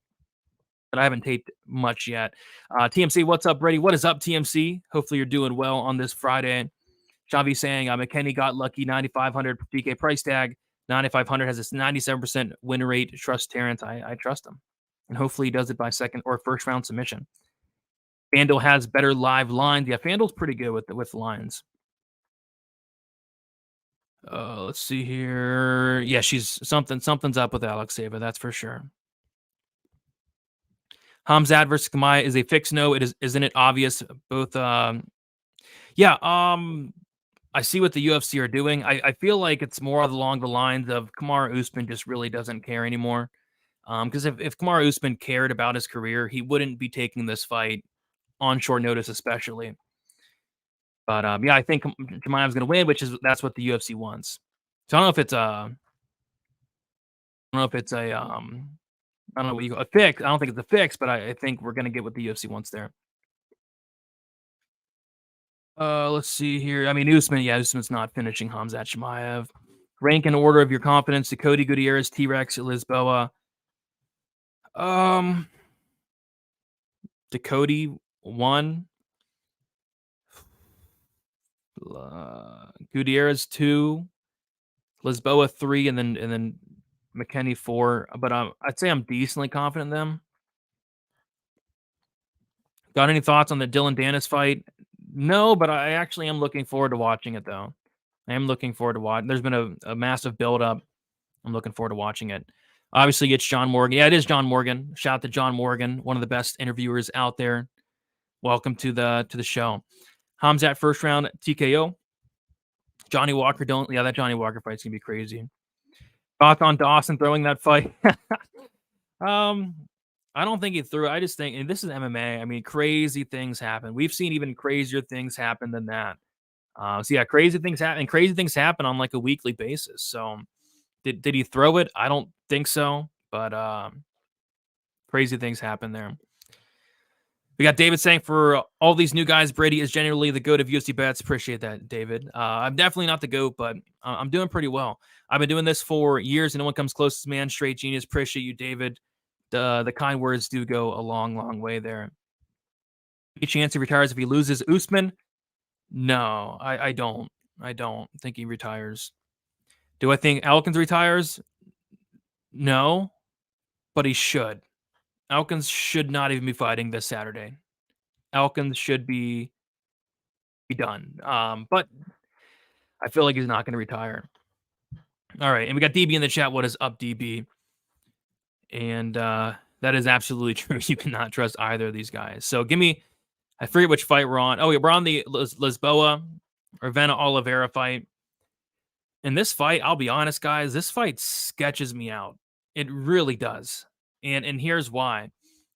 but I haven't taped much yet. TMC, what's up, Brady? What is up, TMC? Hopefully you're doing well on this Friday. Xavi saying McKenny got lucky, 9,500 DK price tag. 9,500 has a 97% win rate. Trust Terrence. I trust him. And hopefully he does it by second or first round submission. FanDuel has better live lines. Yeah, FanDuel's pretty good with lines. Let's see here. Yeah, something's up with Alexeva, that's for sure. Hamzat versus Kamaya is a fixed no. Isn't it obvious? Both I see what the UFC are doing. I feel like it's more along the lines of Kamaru Usman just really doesn't care anymore. Because if Kamaru Usman cared about his career, he wouldn't be taking this fight on short notice, especially. But I think Chimaev's going to win, that's what the UFC wants. So I don't know if it's I don't know what you call a fix. I don't think it's a fix, but I think we're going to get what the UFC wants there. Let's see here. I mean, Usman's not finishing Hamzat Chimaev. Rank in order of your confidence to Cody Gutierrez, T-Rex, Lisboa. To Cody 1. Gutierrez 2. Lisboa 3, and then McKenny 4. But I'd say I'm decently confident in them. Got any thoughts on the Dylan Dennis fight? No, but I actually am looking forward to watching it, though. I am looking forward to watching. There's been a massive build-up. I'm looking forward to watching it. Obviously, it's John Morgan. Yeah, it is John Morgan. Shout out to John Morgan, one of the best interviewers out there. Welcome to the show. Hamzat first round TKO. Johnny Walker that Johnny Walker fight's gonna be crazy. Thoughts on Dawson throwing that fight? I don't think he threw it. I just think, and this is MMA. I mean, crazy things happen. We've seen even crazier things happen than that. So yeah, crazy things happen. And crazy things happen on like a weekly basis. So did he throw it? I don't think so. But crazy things happen there. We got David saying for all these new guys, Brady is generally the GOAT of UFC bets. Appreciate that, David. I'm definitely not the GOAT, but I'm doing pretty well. I've been doing this for years, and no one comes close to man. Straight genius. Appreciate you, David. The kind words do go a long, long way there. Any chance he retires if he loses Usman? No, I don't. I don't think he retires. Do I think Elkins retires? No, but he should. Elkins should not even be fighting this Saturday. Elkins should be done. But I feel like he's not going to retire. All right, and we got DB in the chat. What is up, DB? And that is absolutely true. You cannot trust either of these guys. So give me, I forget which fight we're on. Oh, yeah, we're on the Lisboa Ravena Oliveira fight. In this fight, I'll be honest, guys, this fight sketches me out. It really does. And here's why.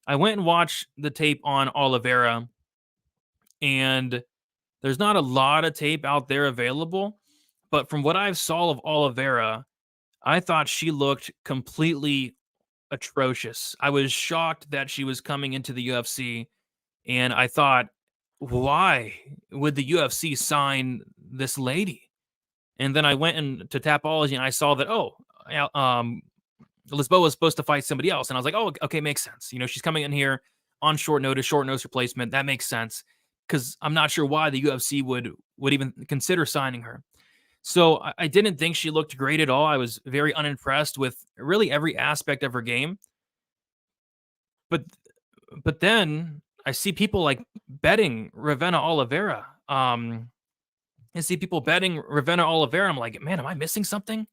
I went and watched the tape on Oliveira, and there's not a lot of tape out there available. But from what I saw of Oliveira, I thought she looked completely atrocious. I was shocked that she was coming into the UFC, and I thought, why would the UFC sign this lady? And then I went into Tapology and I saw that, Lisboa was supposed to fight somebody else. And I was like, oh, okay, makes sense. You know, she's coming in here on short notice replacement. That makes sense, because I'm not sure why the UFC would even consider signing her. So I didn't think she looked great at all. I was very unimpressed with really every aspect of her game. But then I see people like betting Ravena Oliveira. I see people betting Ravena Oliveira. I'm like, man, am I missing something?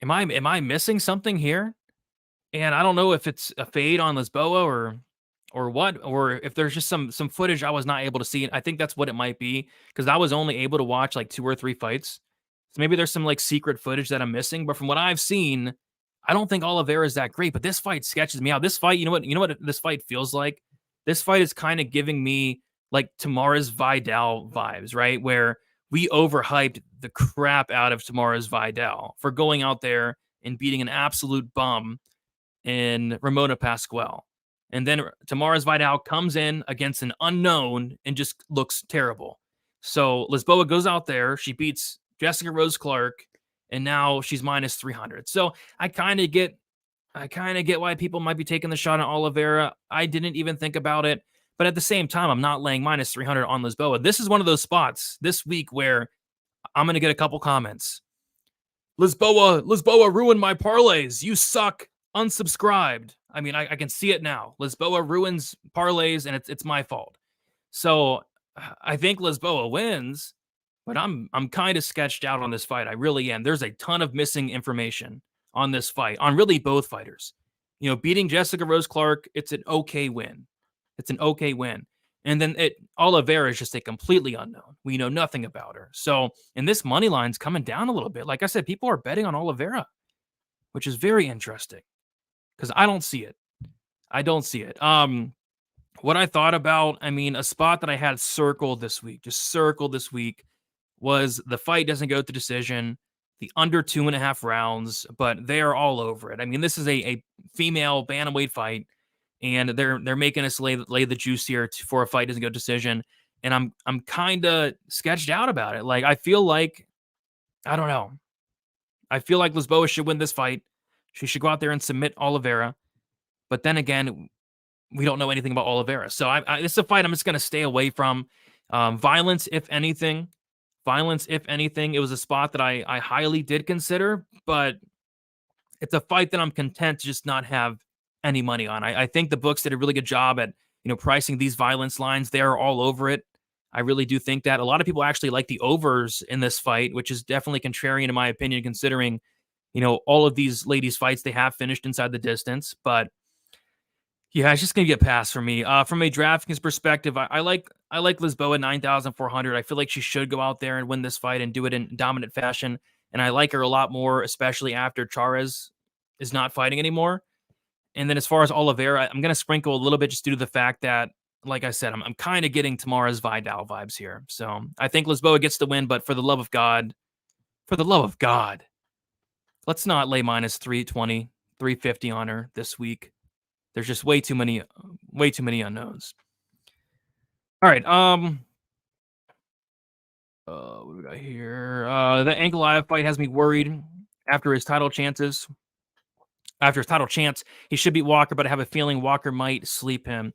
Am I missing something here? And I don't know if it's a fade on Lisboa or what, or if there's just some footage I was not able to see. I think that's what it might be, because I was only able to watch like 2 or 3 fights. So maybe there's some like secret footage that I'm missing. But from what I've seen, I don't think Oliveira is that great. But this fight sketches me out. This fight, you know what this fight feels like? This fight is kind of giving me like Tamara's Vidal vibes, right? Where we overhyped the crap out of Tamara's Vidal for going out there and beating an absolute bum in Ramona Pascual. And then Tamara's Vidal comes in against an unknown and just looks terrible. So Lisboa goes out there, she beats Jessica Rose Clark, and now she's minus 300. So I kind of get why people might be taking the shot on Oliveira. I didn't even think about it. But at the same time, I'm not laying minus 300 on Lisboa. This is one of those spots this week where I'm going to get a couple comments. Lisboa ruined my parlays. You suck. Unsubscribed. I mean, I can see it now. Lisboa ruins parlays, and it's my fault. So I think Lisboa wins, but I'm kind of sketched out on this fight. I really am. There's a ton of missing information on this fight, on really both fighters. You know, beating Jessica Rose Clark, it's an okay win. It's an okay win. And then Oliveira is just a completely unknown. We know nothing about her. So, and this money line's coming down a little bit. Like I said, people are betting on Oliveira, which is very interesting, because I don't see it. I don't see it. What I thought about, I mean, a spot that I had circled this week, was the fight doesn't go to decision, the under 2.5 rounds, but they are all over it. I mean, this is a female bantamweight fight, and they're making us lay the juice here for a fight doesn't go to decision, and I'm kind of sketched out about it. Like, I feel like, I don't know. I feel like Lisboa should win this fight. She should go out there and submit Oliveira. But then again, we don't know anything about Oliveira. So this is a fight I'm just going to stay away from. Violence, if anything. It was a spot that I highly did consider, but it's a fight that I'm content to just not have any money on. I think the books did a really good job at, pricing these violence lines. They're all over it. I really do think that. A lot of people actually like the overs in this fight, which is definitely contrarian in my opinion, considering, all of these ladies' fights, they have finished inside the distance. But yeah, it's just going to get passed for me. From a DraftKings perspective, I like Lisboa 9,400. I feel like she should go out there and win this fight and do it in dominant fashion. And I like her a lot more, especially after Chares is not fighting anymore. And then as far as Oliveira, I'm going to sprinkle a little bit just due to the fact that, like I said, I'm kind of getting Tamara's Vidal vibes here. So I think Lisboa gets the win, but for the love of God, let's not lay minus 320, 350 on her this week. There's just way too many unknowns. All right. What do we got here? The Ankalaev fight has me worried after his title chance, he should beat Walker, but I have a feeling Walker might sleep him.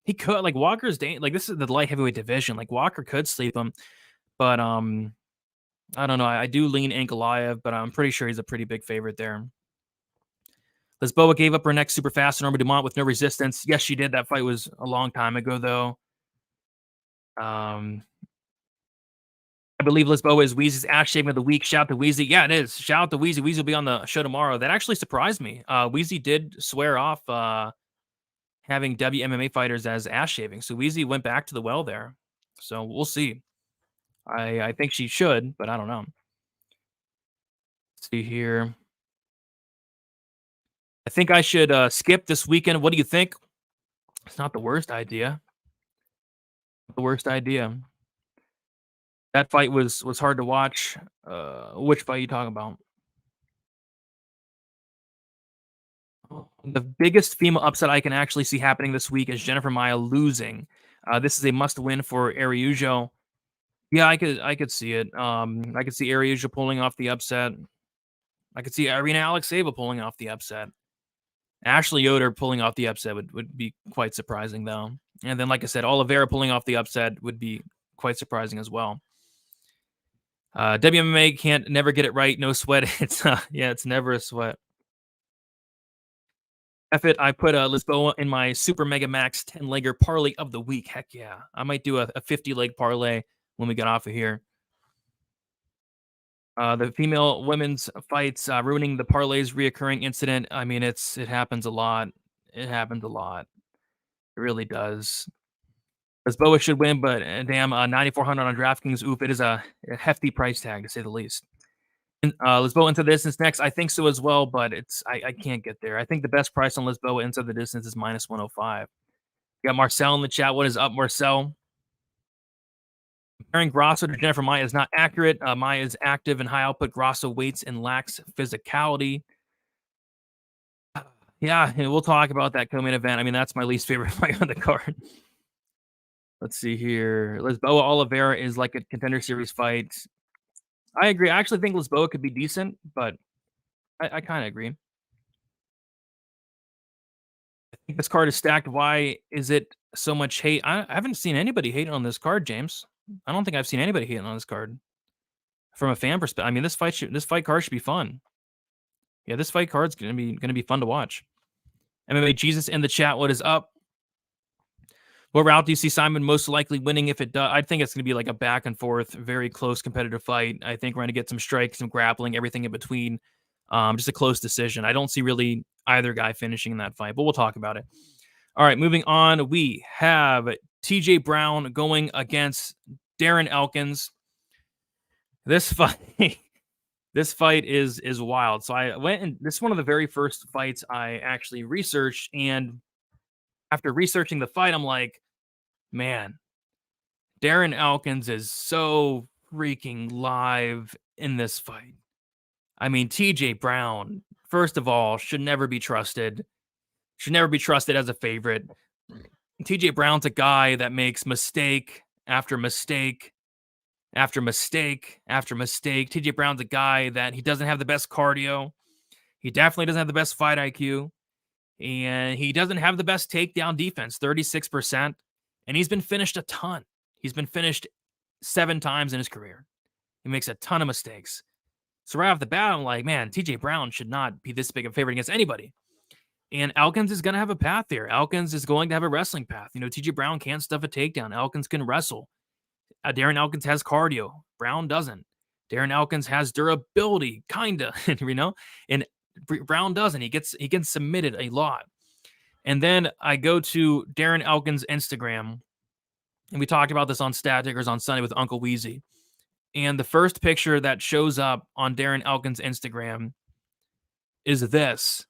He could, like, Walker's like, this is the light heavyweight division. Like, Walker could sleep him, but I don't know. I do lean Ankalaev, but I'm pretty sure he's a pretty big favorite there. Lisboa gave up her neck super fast to Norma Dumont with no resistance. Yes, she did. That fight was a long time ago, though. I believe Lisboa is Weezy's ass shaving of the week. Shout out to Weezy. Yeah, it is. Shout out to Weezy. Weezy will be on the show tomorrow. That actually surprised me. Weezy did swear off having WMMA fighters as ass shaving. So Weezy went back to the well there. So we'll see. I think she should, but I don't know. Let's see here. I think I should skip this weekend. What do you think? It's not the worst idea. The worst idea. That fight was hard to watch. Which fight are you talking about? The biggest female upset I can actually see happening this week is Jennifer Maia losing. This is a must-win for Araujo. Yeah, I could see it. I could see Araujo pulling off the upset. I could see Irina Alexeyeva pulling off the upset. Ashley Yoder pulling off the upset would be quite surprising, though. And then, like I said, Oliveira pulling off the upset would be quite surprising as well. WMMA can't never get it right. No sweat. It's it's never a sweat. F it. I put Lisboa in my Super Mega Max 10-legger parlay of the week. Heck yeah. I might do a 50-leg parlay when we get off of here. The female women's fights ruining the parlays reoccurring incident. I mean, it happens a lot. It happens a lot. It really does. Lisboa should win, but damn, 9,400 on DraftKings. Oof, it is a hefty price tag to say the least. Lisboa into the distance next. I think so as well, but I can't get there. I think the best price on Lisboa into the distance is -105. You got Marcel in the chat. What is up, Marcel? Comparing Grasso to Jennifer Maia is not accurate. Maia is active and high output. Grasso waits and lacks physicality. Yeah, we'll talk about that co-main event. I mean, that's my least favorite fight on the card. Let's see here. Lisboa Oliveira is like a contender series fight. I agree. I actually think Lisboa could be decent, but I kind of agree. I think this card is stacked. Why is it so much hate? I haven't seen anybody hate on this card, James. I don't think I've seen anybody hating on this card from a fan perspective. I mean, this fight card should be fun. Yeah, this fight card's gonna be fun to watch. MMA Jesus in the chat. What is up? What route do you see Simon most likely winning if it does? I think it's going to be like a back and forth, very close competitive fight. I think we're going to get some strikes, some grappling, everything in between. Just a close decision. I don't see really either guy finishing in that fight, but we'll talk about it. All right, moving on. We have TJ Brown going against Darren Elkins. This fight, this fight is wild. So I went and this is one of the very first fights I actually researched, and after researching the fight, I'm like, man, Darren Elkins is so freaking live in this fight. I mean, TJ Brown, first of all, should never be trusted. Should never be trusted as a favorite. TJ Brown's a guy that makes mistake after mistake after mistake after mistake. TJ Brown's a guy that he doesn't have the best cardio. He definitely doesn't have the best fight IQ. And he doesn't have the best takedown defense, 36%. And he's been finished a ton. He's been finished 7 times in his career. He makes a ton of mistakes. So right off the bat, I'm like, man, TJ Brown should not be this big a favorite against anybody. And Elkins is going to have a path here. Elkins is going to have a wrestling path. You know, TJ Brown can't stuff a takedown. Elkins can wrestle. Darren Elkins has cardio. Brown doesn't. Darren Elkins has durability, kind of, you know, and Brown doesn't. He gets submitted a lot. And then I go to Darren Elkins' Instagram, and we talked about this on Stat Tickers on Sunday with Uncle Weezy. And the first picture that shows up on Darren Elkins' Instagram is this.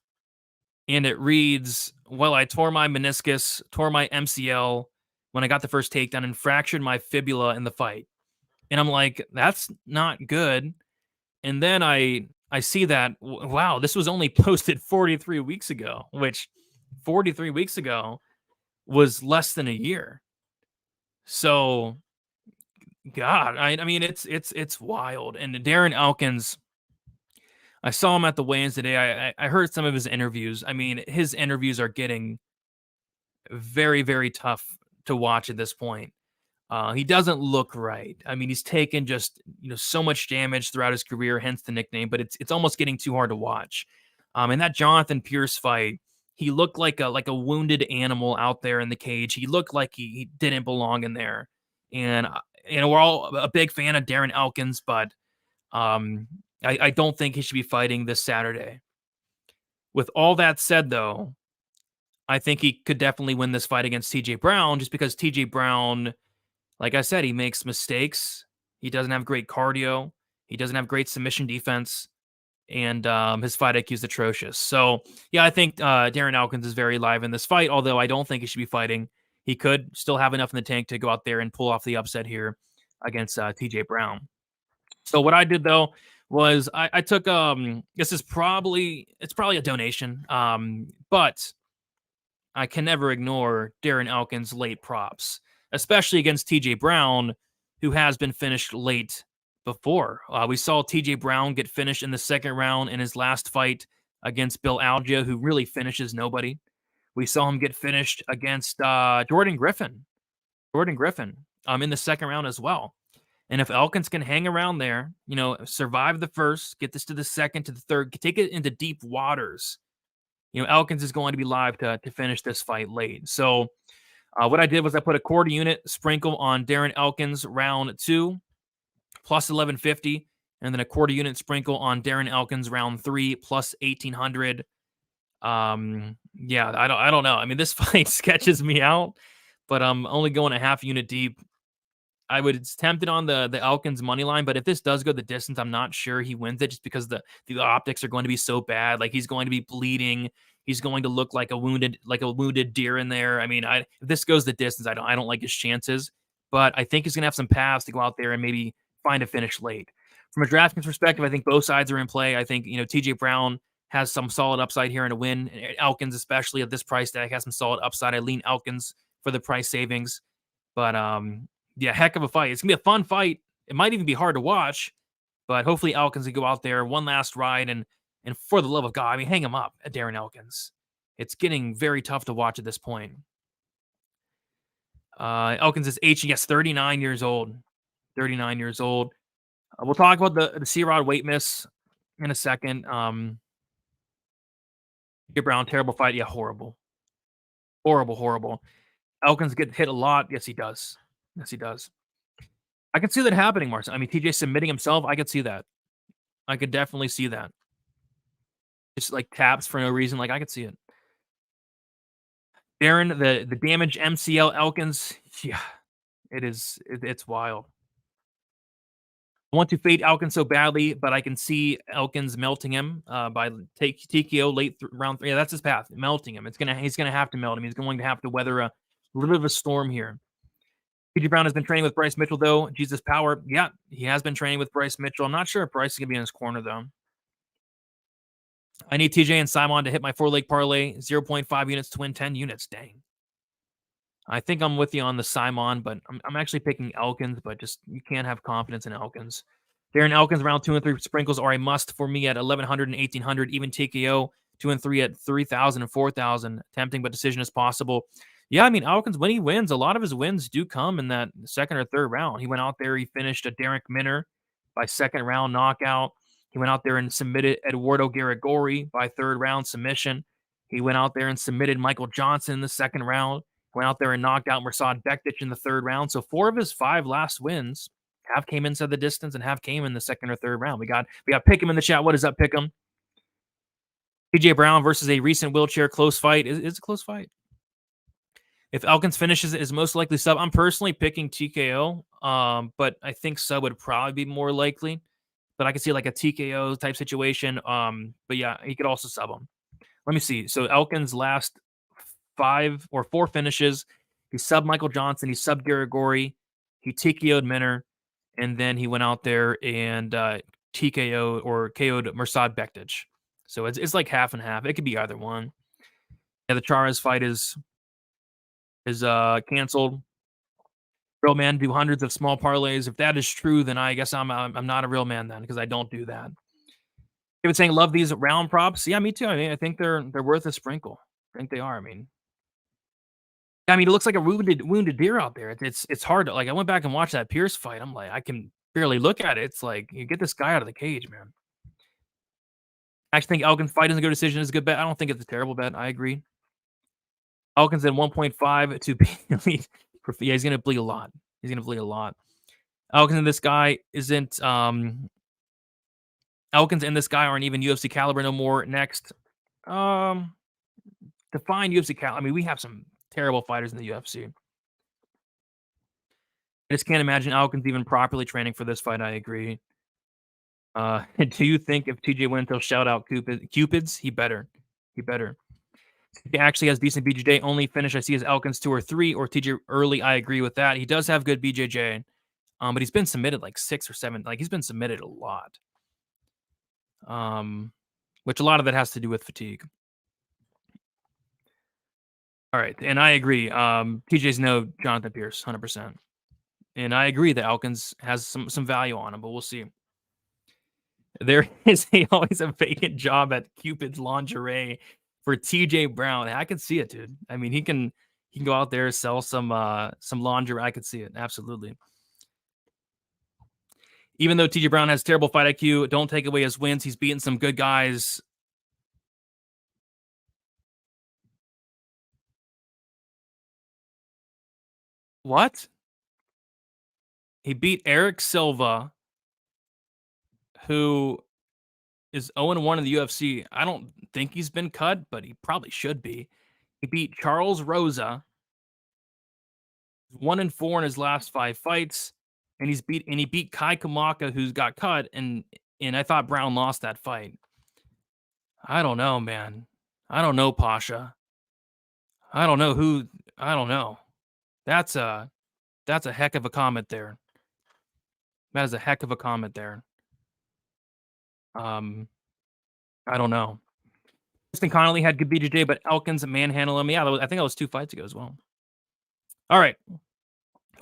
And it reads, well, I tore my meniscus, tore my MCL when I got the first takedown and fractured my fibula in the fight. And I'm like, that's not good. And then I see that, wow, this was only posted 43 weeks ago, which 43 weeks ago was less than a year. So, God, I mean, it's wild. And Darren Elkins, I saw him at the weigh-ins today. I heard some of his interviews. I mean, his interviews are getting very, very tough to watch at this point. He doesn't look right. I mean, he's taken just so much damage throughout his career, hence the nickname. But it's almost getting too hard to watch. In that Jonathan Pierce fight, he looked like a wounded animal out there in the cage. He looked like he didn't belong in there. And we're all a big fan of Darren Elkins, but I don't think he should be fighting this Saturday. With all that said, though, I think he could definitely win this fight against TJ Brown, just because TJ Brown, like I said, he makes mistakes. He doesn't have great cardio. He doesn't have great submission defense. And his fight IQ is atrocious. So, yeah, I think Darren Elkins is very live in this fight, although I don't think he should be fighting. He could still have enough in the tank to go out there and pull off the upset here against TJ Brown. So what I did, though, was I took this is probably a donation, but I can never ignore Darren Elkins' late props, especially against TJ Brown, who has been finished late before. We saw TJ Brown get finished in the second round in his last fight against Bill Algea, who really finishes nobody. We saw him get finished against Jordan Griffin. In the second round as well. And if Elkins can hang around there, survive the first, get this to the second, to the third, take it into deep waters, Elkins is going to be live to finish this fight late. So what I did was I put a quarter unit sprinkle on Darren Elkins round 2, plus 1150, and then a quarter unit sprinkle on Darren Elkins round 3, plus 1800. Yeah, I don't know. I mean, this fight sketches me out, but I'm only going a half unit deep. I would tempt it on the Elkins money line, but if this does go the distance, I'm not sure he wins it, just because the optics are going to be so bad. Like, he's going to be bleeding. He's going to look like a wounded deer in there. I mean, if this goes the distance, I don't like his chances, but I think he's going to have some paths to go out there and maybe find a finish late. From a DraftKings perspective, I think both sides are in play. I think, TJ Brown has some solid upside here in a win. Elkins, especially at this price tag, has some solid upside. I lean Elkins for the price savings, but yeah, heck of a fight. It's going to be a fun fight. It might even be hard to watch, but hopefully Elkins can go out there one last ride and for the love of God, I mean, hang him up at Darren Elkins. It's getting very tough to watch at this point. Elkins is 39 years old. 39 years old. We'll talk about the C-Rod weight miss in a second. Brown, terrible fight. Yeah, horrible. Horrible. Elkins gets hit a lot. Yes, he does. I can see that happening, Marcin. I mean, TJ submitting himself, I could see that. I could definitely see that. Just like taps for no reason, like I could see it. Darren, the damaged MCL Elkins, yeah, it's wild. I want to fade Elkins so badly, but I can see Elkins melting him by TKO late round 3. Yeah, that's his path, melting him. He's gonna have to melt him. He's going to have to weather a little bit of a storm here. TJ Brown has been training with Bryce Mitchell, though. Jesus Power, yeah, he has been training with Bryce Mitchell. I'm not sure if Bryce is going to be in his corner, though. I need TJ and Simon to hit my 4-leg parlay, 0.5 units to win 10 units. Dang. I think I'm with you on the Simon, but I'm actually picking Elkins, but just you can't have confidence in Elkins. Darren Elkins, round 2 and 3 sprinkles are a must for me at 1,100 and 1,800. Even TKO, 2 and 3 at 3,000 and 4,000. Tempting, but decision is possible. Yeah, I mean, Elkins, when he wins, a lot of his wins do come in that second or third round. He went out there, he finished a Derek Minner by second round knockout. He went out there and submitted Eduardo Garagori by third round submission. He went out there and submitted Michael Johnson in the second round. Went out there and knocked out Mirsad Bektic in the third round. So 4 of his 5 last wins have came inside the distance and have came in the second or third round. We got Pick'em in the chat. What is up, Pick'em? TJ Brown versus a recent wheelchair close fight. It's a close fight. If Elkins finishes it, is most likely sub. I'm personally picking TKO, but I think sub would probably be more likely. But I could see like a TKO type situation. But yeah, he could also sub him. Let me see. So Elkins' last 5 or 4 finishes, he subbed Michael Johnson, he subbed Garagori, he TKO'd Minner, and then he went out there and TKO or KO'd Mirsad Bektic. So it's like half and half. It could be either one. Yeah, the Charas fight is canceled. Real man do hundreds of small parlays. If that is true, then I guess I'm not a real man then, because I don't do that. David saying love these round props. Yeah, me too. I mean, I think they're worth a sprinkle. I think they are. I mean, I mean, it looks like a wounded deer out there. It's hard to, like, I went back and watched that Pierce fight. I'm like, I can barely look at it. It's like, you get this guy out of the cage, man. I actually think Elkin's fight is a good decision. Is a good bet. I don't think it's a terrible bet. I agree. Elkin's at 1.5 to be elite. Yeah, he's gonna bleed a lot. He's gonna bleed a lot. Elkins and this guy isn't. Elkins and this guy aren't even UFC caliber no more. Next, define UFC caliber. I mean, we have some terrible fighters in the UFC. I just can't imagine Elkins even properly training for this fight. I agree. Do you think if TJ wins, he'll shout out Cupids? He better. He better. He actually has decent BJJ. Only finish I see is Elkins 2 or 3 or TJ early. I agree with that. He does have good BJJ, but he's been submitted like 6 or 7. Like, he's been submitted a lot. Which a lot of that has to do with fatigue. All right, and I agree. TJ's no Jonathan Pierce, 100%. And I agree that Elkins has some value on him, but we'll see. There is always a vacant job at Cupid's Lingerie for TJ Brown. I could see it, dude. I mean, he can go out there, sell some lingerie. I could see it, absolutely. Even though TJ Brown has terrible fight IQ, don't take away his wins. He's beaten some good guys. What? He beat Eric Silva, who is 0-1 in the UFC. I don't think he's been cut, but he probably should be. He beat Charles Rosa, 1-4 in his last 5 fights, and he beat Kai Kamaka, who's got cut, and I thought Brown lost that fight. I don't know, man. I don't know, Pasha. I don't know. That's a heck of a comment there. That is a heck of a comment there. I don't know. Kristen Connolly had good BJJ, but Elkins manhandled him. Yeah, I think that was 2 fights ago as well. All right.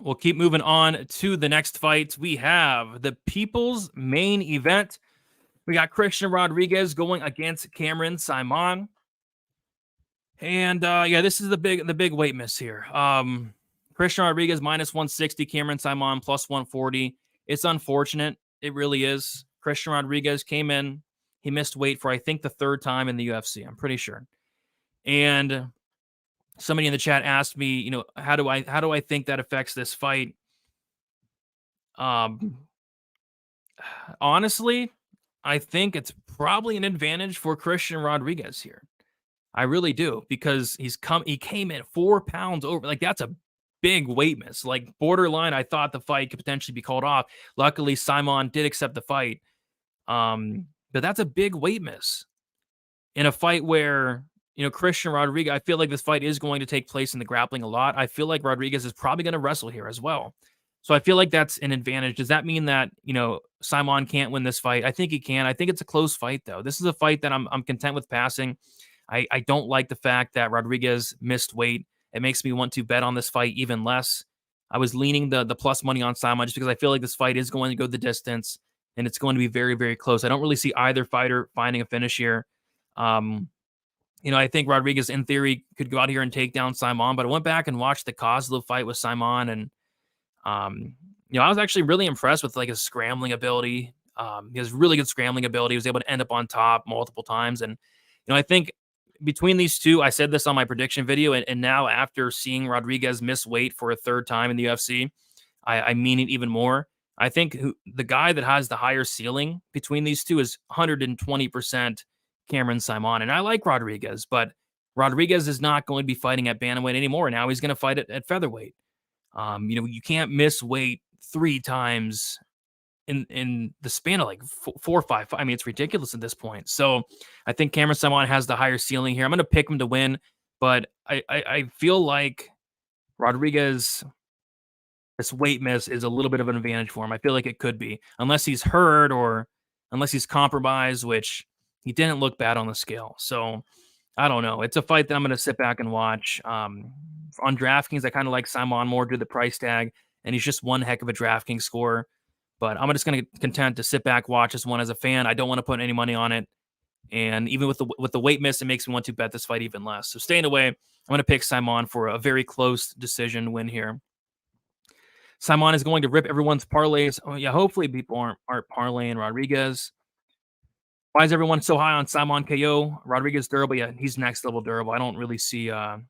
We'll keep moving on to the next fight. We have the People's Main Event. We got Christian Rodriguez going against Cameron Simon. And yeah, this is the big weight miss here. Christian Rodriguez minus 160, Cameron Simon plus 140. It's unfortunate. It really is. Christian Rodriguez came in. He missed weight for, I think, the 3rd time in the UFC. I'm pretty sure. And somebody in the chat asked me, how do I think that affects this fight? Honestly, I think it's probably an advantage for Christian Rodriguez here. I really do, because he came in 4 pounds over. Like, that's a big weight miss. Like, borderline, I thought the fight could potentially be called off. Luckily, Simon did accept the fight. But that's a big weight miss in a fight where, Christian Rodriguez, I feel like this fight is going to take place in the grappling a lot. I feel like Rodriguez is probably going to wrestle here as well. So I feel like that's an advantage. Does that mean that, Simon can't win this fight? I think he can. I think it's a close fight, though. This is a fight that I'm content with passing. I don't like the fact that Rodriguez missed weight. It makes me want to bet on this fight even less. I was leaning the plus money on Simon just because I feel like this fight is going to go the distance and it's going to be very, very close. I don't really see either fighter finding a finish here. I think Rodriguez, in theory, could go out here and take down Simon, but I went back and watched the Kozlov fight with Simon, and I was actually really impressed with, like, his scrambling ability. He has really good scrambling ability. He was able to end up on top multiple times, and I think between these two, I said this on my prediction video, and now after seeing Rodriguez miss weight for a 3rd time in the UFC, I mean it even more. I think the guy that has the higher ceiling between these two is 120% Cameron Simon. And I like Rodriguez, but Rodriguez is not going to be fighting at bantamweight anymore. Now he's going to fight at featherweight. You can't miss weight 3 times in the span of like 4 or 5. I mean, it's ridiculous at this point. So I think Cameron Simon has the higher ceiling here. I'm going to pick him to win, but I feel like Rodriguez, this weight miss is a little bit of an advantage for him. I feel like it could be, unless he's hurt or unless he's compromised, which he didn't look bad on the scale. So I don't know. It's a fight that I'm going to sit back and watch. On DraftKings, I kind of like Simon more due to the price tag, and he's just one heck of a DraftKings scorer. But I'm just going to content to sit back, watch this one as a fan. I don't want to put any money on it. And even with the weight miss, it makes me want to bet this fight even less. So staying away, I'm going to pick Simon for a very close decision win here. Simon is going to rip everyone's parlays. Oh yeah, hopefully people aren't parlaying Rodriguez. Why is everyone so high on Simon KO? Rodriguez durable, yeah, he's next level durable. I don't really see him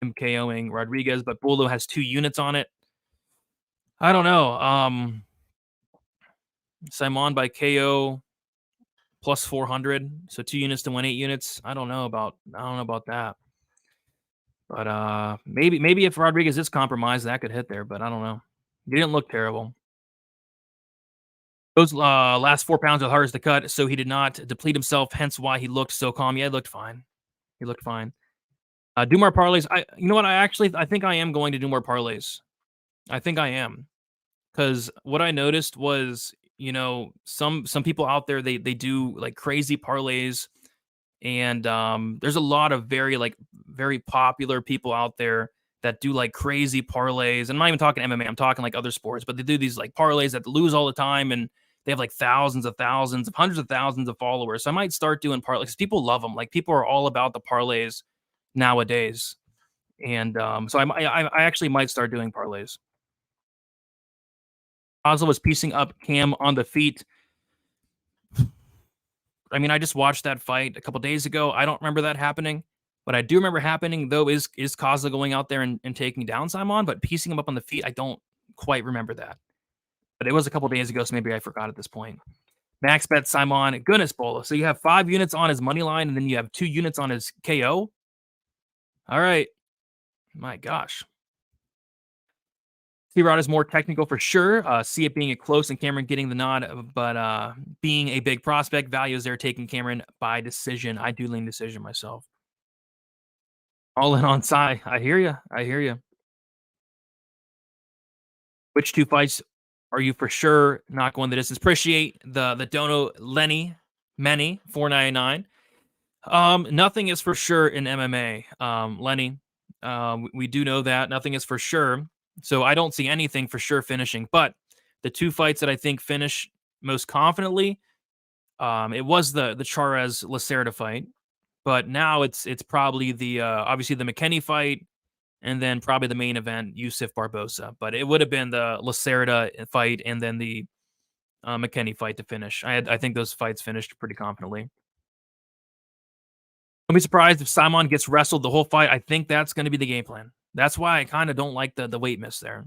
KOing Rodriguez, but Bolo has 2 units on it. I don't know. Simon by KO plus 400, so 2 units to win 8 units. I don't know about that. But maybe if Rodriguez is compromised, that could hit there. But I don't know. He didn't look terrible. Those last 4 pounds are the hardest to cut, so he did not deplete himself. Hence why he looked so calm. Yeah, he looked fine. Do more parlays. You know what? I think I am going to do more parlays. I think I am, because what I noticed was, some people out there they do like crazy parlays. And there's a lot of very popular people out there that do like crazy parlays. And I'm not even talking MMA, I'm talking like other sports, but they do these like parlays that lose all the time, and they have like thousands of hundreds of thousands of followers. So I might start doing parlays because people love them. Like, people are all about the parlays nowadays. And so I actually might start doing parlays. Oslo was piecing up Cam on the feet. I mean, I just watched that fight a couple days ago. I don't remember that happening. What I do remember happening, though, is Kozla going out there and taking down Simon, but piecing him up on the feet, I don't quite remember that. But it was a couple days ago, so maybe I forgot at this point. Max bet Simon. Goodness, Bolo. So you have 5 units on his money line, and then you have 2 units on his KO? All right. My gosh. C-Rod is more technical for sure. See it being a close and Cameron getting the nod, but being a big prospect, values there taking Cameron by decision. I do lean decision myself. All in on Sai. I hear you. Which 2 fights are you for sure not going the distance? Appreciate the dono Lenny Many 499. Nothing is for sure in MMA. Lenny, we do know that nothing is for sure. So I don't see anything for sure finishing. But the 2 fights that I think finish most confidently, it was the Charez Lacerda fight, but now it's probably the obviously the McKinney fight, and then probably the main event, Yusuf Barbosa. But it would have been the Lacerda fight and then the McKinney fight to finish. I think those fights finished pretty confidently. Don't be surprised if Simon gets wrestled the whole fight. I think that's going to be the game plan. That's why I kind of don't like the weight miss there.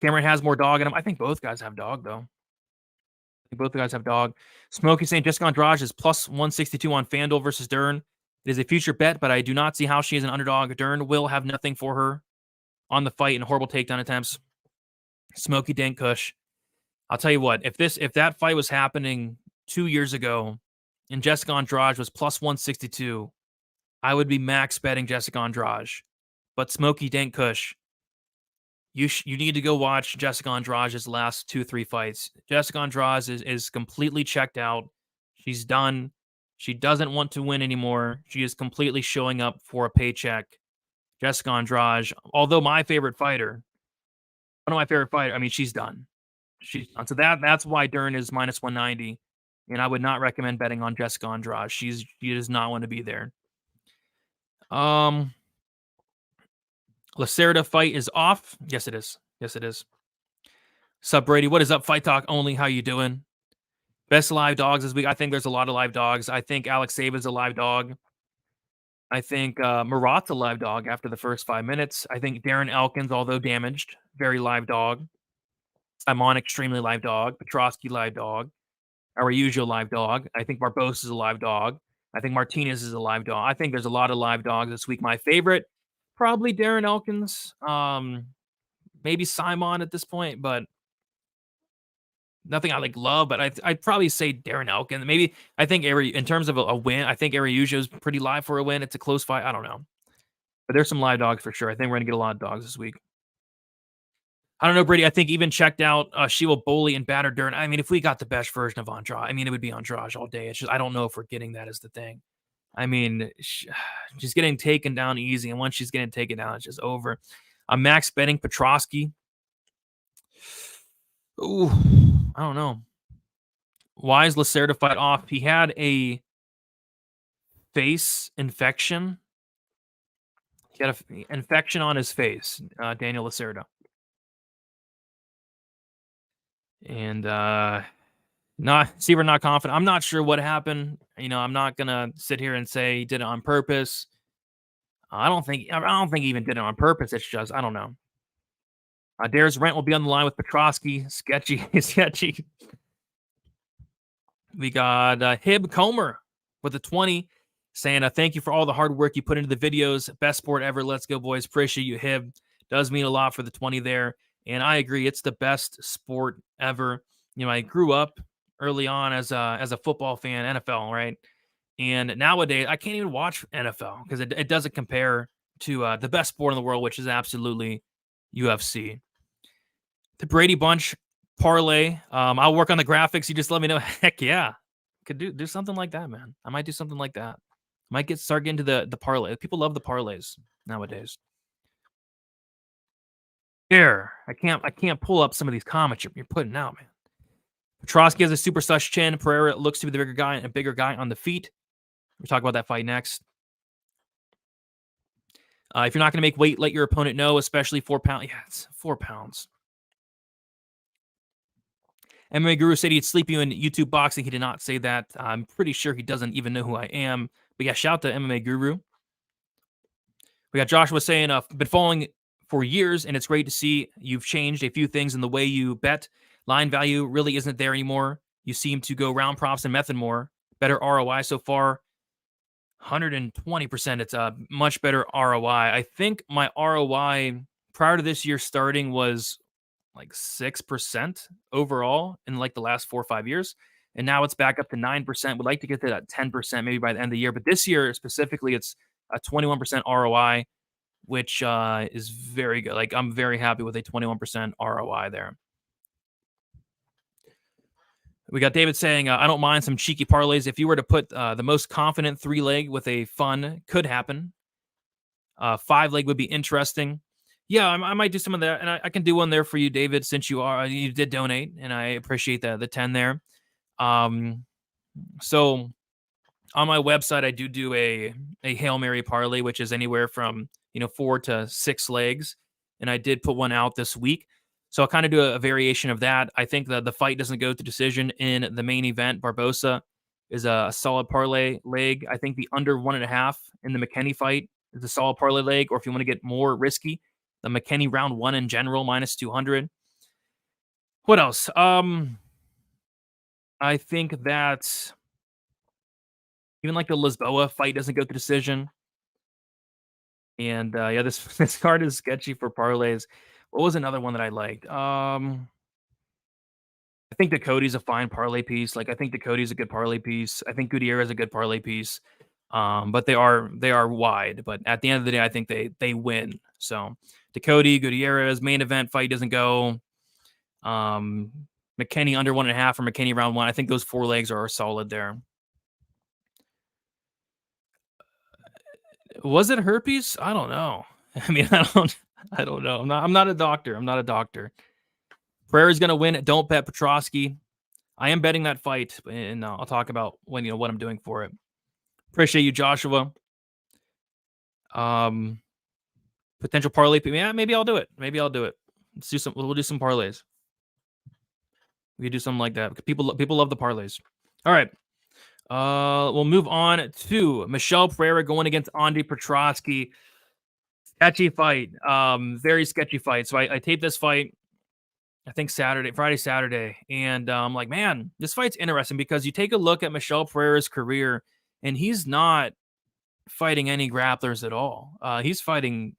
Cameron has more dog in him. I think both guys have dog, though. I think both guys have dog. Smokey saying Jessica Andrade is plus 162 on FanDuel versus Dern. It is a future bet, but I do not see how she is an underdog. Dern will have nothing for her on the fight and horrible takedown attempts. Smokey Dank Kush. I'll tell you what, if that fight was happening 2 years ago and Jessica Andrade was plus 162, I would be max betting Jessica Andrade. But Smokey Dank Kush, you need to go watch Jessica Andrade's last 2-3 fights. Jessica Andrade is completely checked out. She's done. She doesn't want to win anymore. She is completely showing up for a paycheck. Jessica Andrade, although my favorite fighter, I mean, she's done. She's done. So that's why Dern is minus 190. And I would not recommend betting on Jessica Andrade. She does not want to be there. Lacerda fight is off. Yes, it is. Sup, Brady? What is up? Fight Talk only. How you doing? Best live dogs this week. I think there's a lot of live dogs. I think Alex Saba's a live dog. I think Murat's a live dog after the first 5 minutes. I think Darren Elkins, although damaged, very live dog. Simon, extremely live dog. Petrosky, live dog. Araujo, live dog. I think Barbosa is a live dog. I think Martinez is a live dog. I think there's a lot of live dogs this week. My favorite, probably Darren Elkins. Maybe Simon at this point, but nothing I love. But I'd probably say Darren Elkins. Maybe I think in terms of a win, I think Araujo is pretty live for a win. It's a close fight. I don't know, but there's some live dogs for sure. I think we're gonna get a lot of dogs this week. I don't know, Brady. I think even checked out Sheila Boley and Batter Dern. I mean, if we got the best version of Andrade, I mean, it would be Andrade all day. It's just I don't know if we're getting that as the thing. I mean, she's getting taken down easy, and once she's getting taken down, it's just over. I'm max betting Petrosky. Ooh, I don't know. Why is Lacerda fight off? He had a face infection. He had an infection on his face, Daniel Lacerda. And we're not confident. I'm not sure what happened. I'm not gonna sit here and say he did it on purpose. I don't think he even did it on purpose. It's just I don't know. Darius Rent will be on the line with Petrosky. Sketchy. We got Hib Comer with a 20 saying, thank you for all the hard work you put into the videos. Best sport ever. Let's go, boys. Appreciate you, Hib. Does mean a lot for the 20 there. And I agree. It's the best sport ever. I grew up early on as a football fan, NFL, right? And nowadays, I can't even watch NFL because it doesn't compare to the best sport in the world, which is absolutely UFC. The Brady Bunch parlay. I'll work on the graphics. You just let me know. Heck yeah. Could do something like that, man. I might do something like that. Might start getting to the parlay. People love the parlays nowadays. Here, I can't pull up some of these comments you're putting out, man. Petrosky has a super sus chin. Pereira looks to be the bigger guy and a bigger guy on the feet. We'll talk about that fight next. If you're not going to make weight, let your opponent know, especially 4 pounds. Yeah, it's 4 pounds. MMA Guru said he'd sleep you in YouTube boxing. He did not say that. I'm pretty sure he doesn't even know who I am. But yeah, shout out to MMA Guru. We got Joshua saying, been following for years, and it's great to see you've changed a few things in the way you bet. Line value really isn't there anymore. You seem to go round props and method more. Better ROI so far. 120%. It's a much better ROI. I think my ROI prior to this year starting was like 6% overall in like the last 4 or 5 years. And now it's back up to 9%. Would like to get to that 10% maybe by the end of the year. But this year specifically, it's a 21% ROI, which is very good. Like I'm very happy with a 21% ROI there. We got David saying, I don't mind some cheeky parlays. If you were to put the most confident 3-leg with a fun, could happen. 5-leg would be interesting. Yeah, I might do some of that, and I can do one there for you, David, since you did donate, and I appreciate the 10 there. So on my website, I do a Hail Mary parlay, which is anywhere from 4 to 6 legs, and I did put one out this week. So I'll kind of do a variation of that. I think that the fight doesn't go to decision in the main event. Barbosa is a solid parlay leg. I think the under 1.5 in the McKinney fight is a solid parlay leg, or if you want to get more risky, the McKinney round 1 in general, minus 200. What else? I think that even like the Lisboa fight doesn't go to decision. And yeah, this card is sketchy for parlays. What was another one that I liked? I think the Cody's a fine parlay piece. Like I think the Cody's a good parlay piece. I think Gutierrez is a good parlay piece. But they are wide. But at the end of the day, I think they win. So Cody, Gutierrez, main event fight doesn't go. McKinney under 1.5 or McKinney round 1. I think those 4 legs are solid there. Was it herpes? I don't know. I mean, I don't know. I'm not a doctor. Pereira's gonna win. Don't bet Petrosky. I am betting that fight, and I'll talk about what I'm doing for it. Appreciate you, Joshua. Potential parlay. Yeah, maybe I'll do it. We'll do some parlays. We could do something like that. People love the parlays. All right. We'll move on to Michelle Pereira going against Andy Petrosky. Sketchy fight. Very sketchy fight. So I taped this fight, I think Friday, Saturday. And I'm like, man, this fight's interesting because you take a look at Michelle Pereira's career and he's not fighting any grapplers at all. He's fighting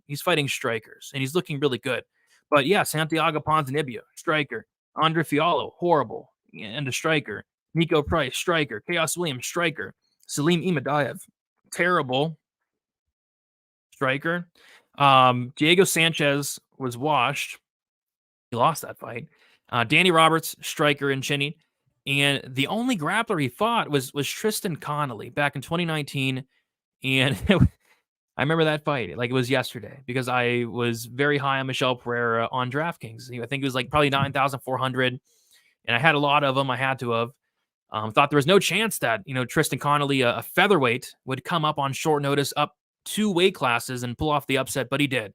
strikers and he's looking really good. But yeah, Santiago Ponzinibbio, striker. Andre Fiallo, horrible. And a striker. Nico Price, striker. Chaos Williams, striker. Salim Imadaev, terrible. Striker. Diego Sanchez was washed. He lost that fight. Danny Roberts, striker in Chinny. And the only grappler he fought was Tristan Connolly back in 2019. And I remember that fight like it was yesterday because I was very high on Michelle Pereira on DraftKings. I think it was like probably 9,400. And I had a lot of them. I had to have. Thought there was no chance that, Tristan Connolly, a featherweight, would come up on short notice up 2 weight classes and pull off the upset, but he did.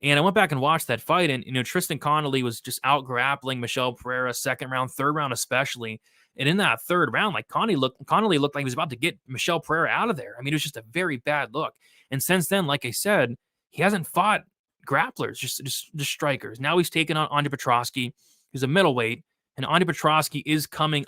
And I went back and watched that fight, and Tristan Connolly was just out grappling Michel Pereira, second round, third round especially. And in that third round, like Connolly looked like he was about to get Michel Pereira out of there. I mean, it was just a very bad look. And since then, like I said, he hasn't fought grapplers, just strikers. Now he's taken on Andre Petroski, who's a middleweight, and Andre Petroski is coming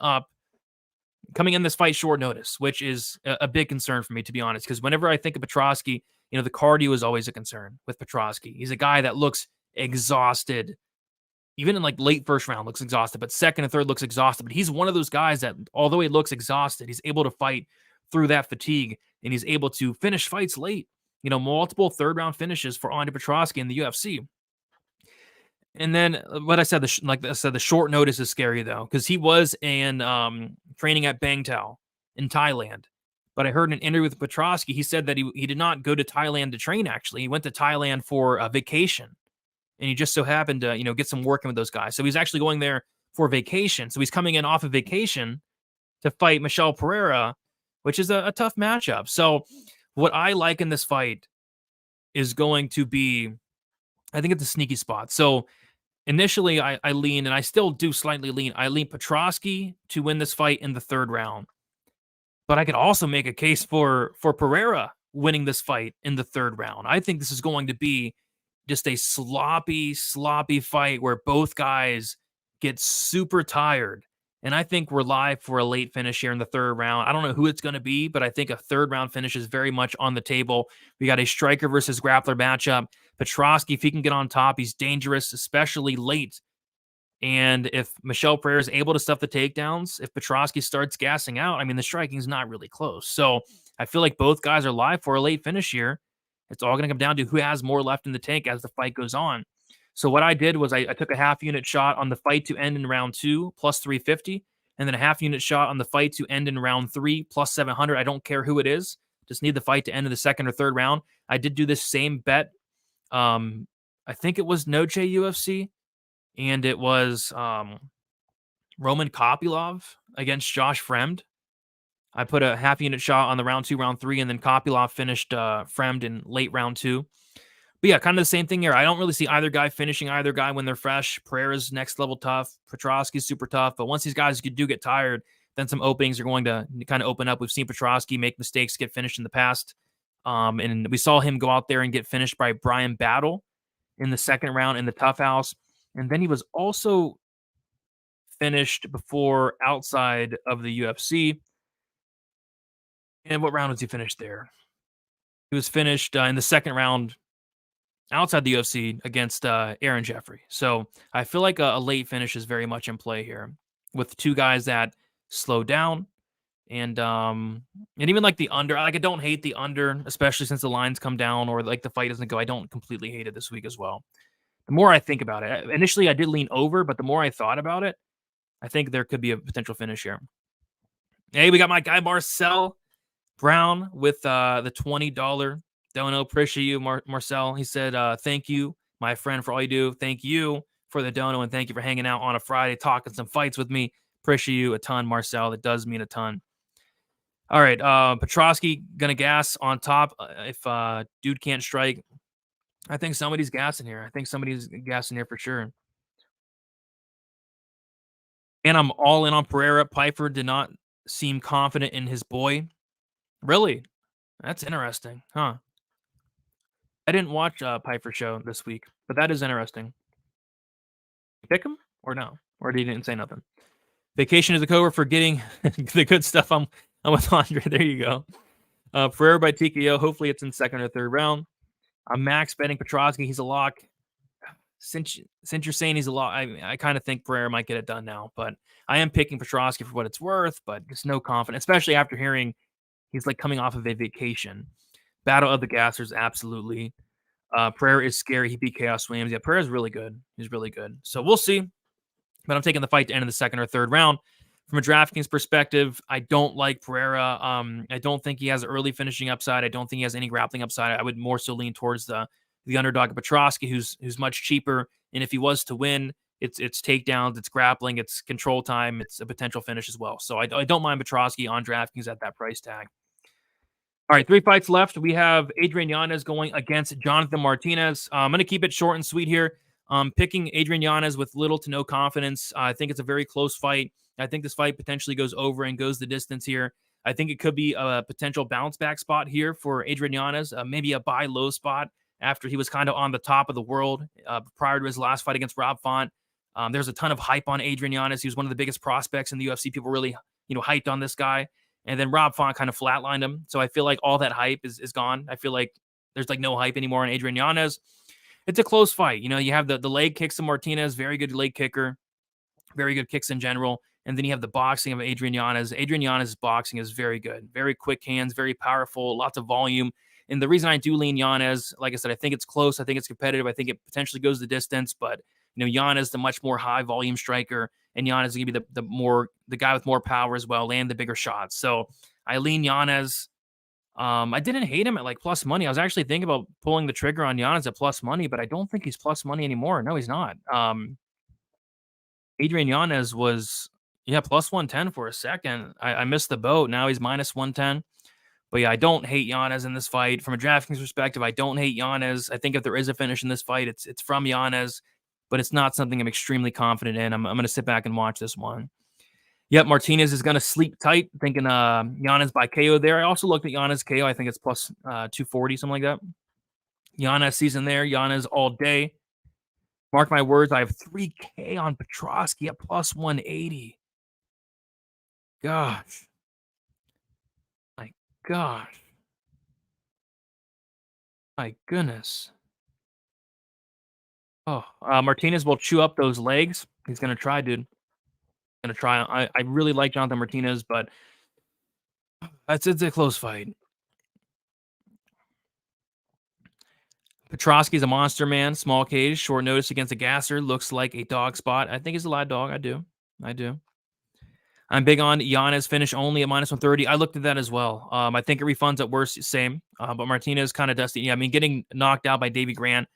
in this fight short notice, which is a big concern for me, to be honest, because whenever I think of Petroski, the cardio is always a concern with Petroski. He's a guy that looks exhausted. Even in like late first round looks exhausted, but second and third looks exhausted. But he's one of those guys that, although he looks exhausted, he's able to fight through that fatigue, and he's able to finish fights late. Multiple third round finishes for Andre Petroski in the UFC. And then what I said, the short notice is scary though, because he was training at Bang Tao in Thailand. But I heard in an interview with Petroski, he said that he did not go to Thailand to train. Actually, he went to Thailand for a vacation, and he just so happened to get some work in with those guys. So he's actually going there for vacation. So he's coming in off of vacation to fight Michel Pereira, which is a tough matchup. So what I like in this fight is going to be, I think it's a sneaky spot. So initially, I lean, and I still do slightly lean. I lean Petroski to win this fight in the third round. But I could also make a case for Pereira winning this fight in the third round. I think this is going to be just a sloppy fight where both guys get super tired. And I think we're live for a late finish here in the third round. I don't know who it's going to be, but I think a third round finish is very much on the table. We got a striker versus grappler matchup. Petroski, if he can get on top, he's dangerous, especially late. And if Michel Pereira is able to stuff the takedowns, if Petroski starts gassing out, I mean, the striking's not really close. So I feel like both guys are live for a late finish here. It's all going to come down to who has more left in the tank as the fight goes on. So what I did was I took a half unit shot on the fight to end in round 2 plus 350, and then a half unit shot on the fight to end in round 3 plus 700. I don't care who it is. Just need the fight to end in the second or third round. I did do this same bet. I think it was Noche UFC, and it was Roman Kopylov against Josh Fremd. I put a half unit shot on the round 2, round 3, and then Kopylov finished Fremd in late round 2. But yeah, kind of the same thing here. I don't really see either guy finishing either guy when they're fresh. Pereira's next level tough. Petroski's super tough. But once these guys do get tired, then some openings are going to kind of open up. We've seen Petroski make mistakes, get finished in the past. And we saw him go out there and get finished by Brian Battle in the second round in the Tough House. And then he was also finished before outside of the UFC. And what round was he finished there? He was finished in the second round outside the UFC against Aaron Jeffrey. So I feel like a late finish is very much in play here with two guys that slow down. And even like the under, like I don't hate the under, especially since the lines come down or like the fight doesn't go. I don't completely hate it this week as well. The more I think about it, initially I did lean over, but the more I thought about it, I think there could be a potential finish here. Hey, we got my guy Marcel Brown with the $20 dono. Appreciate you, Marcel. He said, thank you, my friend, for all you do. Thank you for the dono, and thank you for hanging out on a Friday, talking some fights with me. Appreciate you a ton, Marcel. It does mean a ton. All right, Petroski gonna gas on top. If dude can't strike, I think somebody's gassing here. I think somebody's gassing here for sure. And I'm all in on Pereira. Piper did not seem confident in his boy. Really? That's interesting, huh? I didn't watch Piper's show this week, but that is interesting. Pick him or no? Or he didn't say nothing? Vacation is a cover for getting the good stuff. I'm with Andre. There you go. Pereira by TKO. Hopefully it's in second or third round. I'm max betting Petroski. He's a lock. Since you're saying he's a lock, I kind of think Pereira might get it done now. But I am picking Petroski for what it's worth, but just no confidence, especially after hearing he's like coming off of a vacation. Battle of the Gassers, absolutely. Pereira is scary. He beat Chaos Williams. Yeah, Pereira's really good. He's really good. So we'll see. But I'm taking the fight to end in the second or third round. From a DraftKings perspective, I don't like Pereira. I don't think he has early finishing upside. I don't think he has any grappling upside. I would more so lean towards the underdog Petroski, who's much cheaper. And if he was to win, It's takedowns, it's grappling, it's control time, it's a potential finish as well. So I don't mind Petroski on DraftKings at that price tag. All right, 3 fights left. We have Adrian Yanez going against Jonathan Martinez. I'm going to keep it short and sweet here. Picking Adrian Yanez with little to no confidence. I think it's a very close fight. I think this fight potentially goes over and goes the distance here. I think it could be a potential bounce back spot here for Adrian Yanez, maybe a buy low spot after he was kind of on the top of the world prior to his last fight against Rob Font. There's a ton of hype on Adrian Yanez. He was one of the biggest prospects in the UFC. People really, hyped on this guy. And then Rob Font kind of flatlined him. So I feel like all that hype is gone. I feel like there's like no hype anymore on Adrian Yanez. It's a close fight. You have the leg kicks of Martinez, very good leg kicker, very good kicks in general. And then you have the boxing of Adrian Yanez. Adrian Yanez's boxing is very good, very quick hands, very powerful, lots of volume. And the reason I do lean Yanez, like I said, I think it's close. I think it's competitive. I think it potentially goes the distance, but Yanez, the much more high volume striker, and Yanez is going to be the guy with more power as well, land the bigger shots. So I lean Yanez. I didn't hate him at like plus money. I was actually thinking about pulling the trigger on Yanez at plus money, but I don't think he's plus money anymore. No, he's not. Adrian Yanez was, plus 110 for a second. I missed the boat. Now he's minus 110. But yeah, I don't hate Yanez in this fight. From a DraftKings perspective, I don't hate Yanez. I think if there is a finish in this fight, it's from Yanez, but it's not something I'm extremely confident in. I'm going to sit back and watch this one. Yep, Martinez is going to sleep tight, thinking Yanez by KO there. I also looked at Yanez KO. I think it's plus 240, something like that. Yanez season there. Yanez all day. Mark my words, I have 3K on Petroski at plus 180. Gosh. My gosh. My goodness. Oh, Martinez will chew up those legs. He's going to try, dude. Going to try. I really like Jonathan Martinez, but it's a close fight. Petroski's a monster, man. Small cage, short notice against a gasser. Looks like a dog spot. I think he's a live dog. I do. I'm big on Yanez finish only at minus 130. I looked at that as well. I think it refunds at worst, same. But Martinez kind of dusty. Yeah, I mean, getting knocked out by Davy Grant,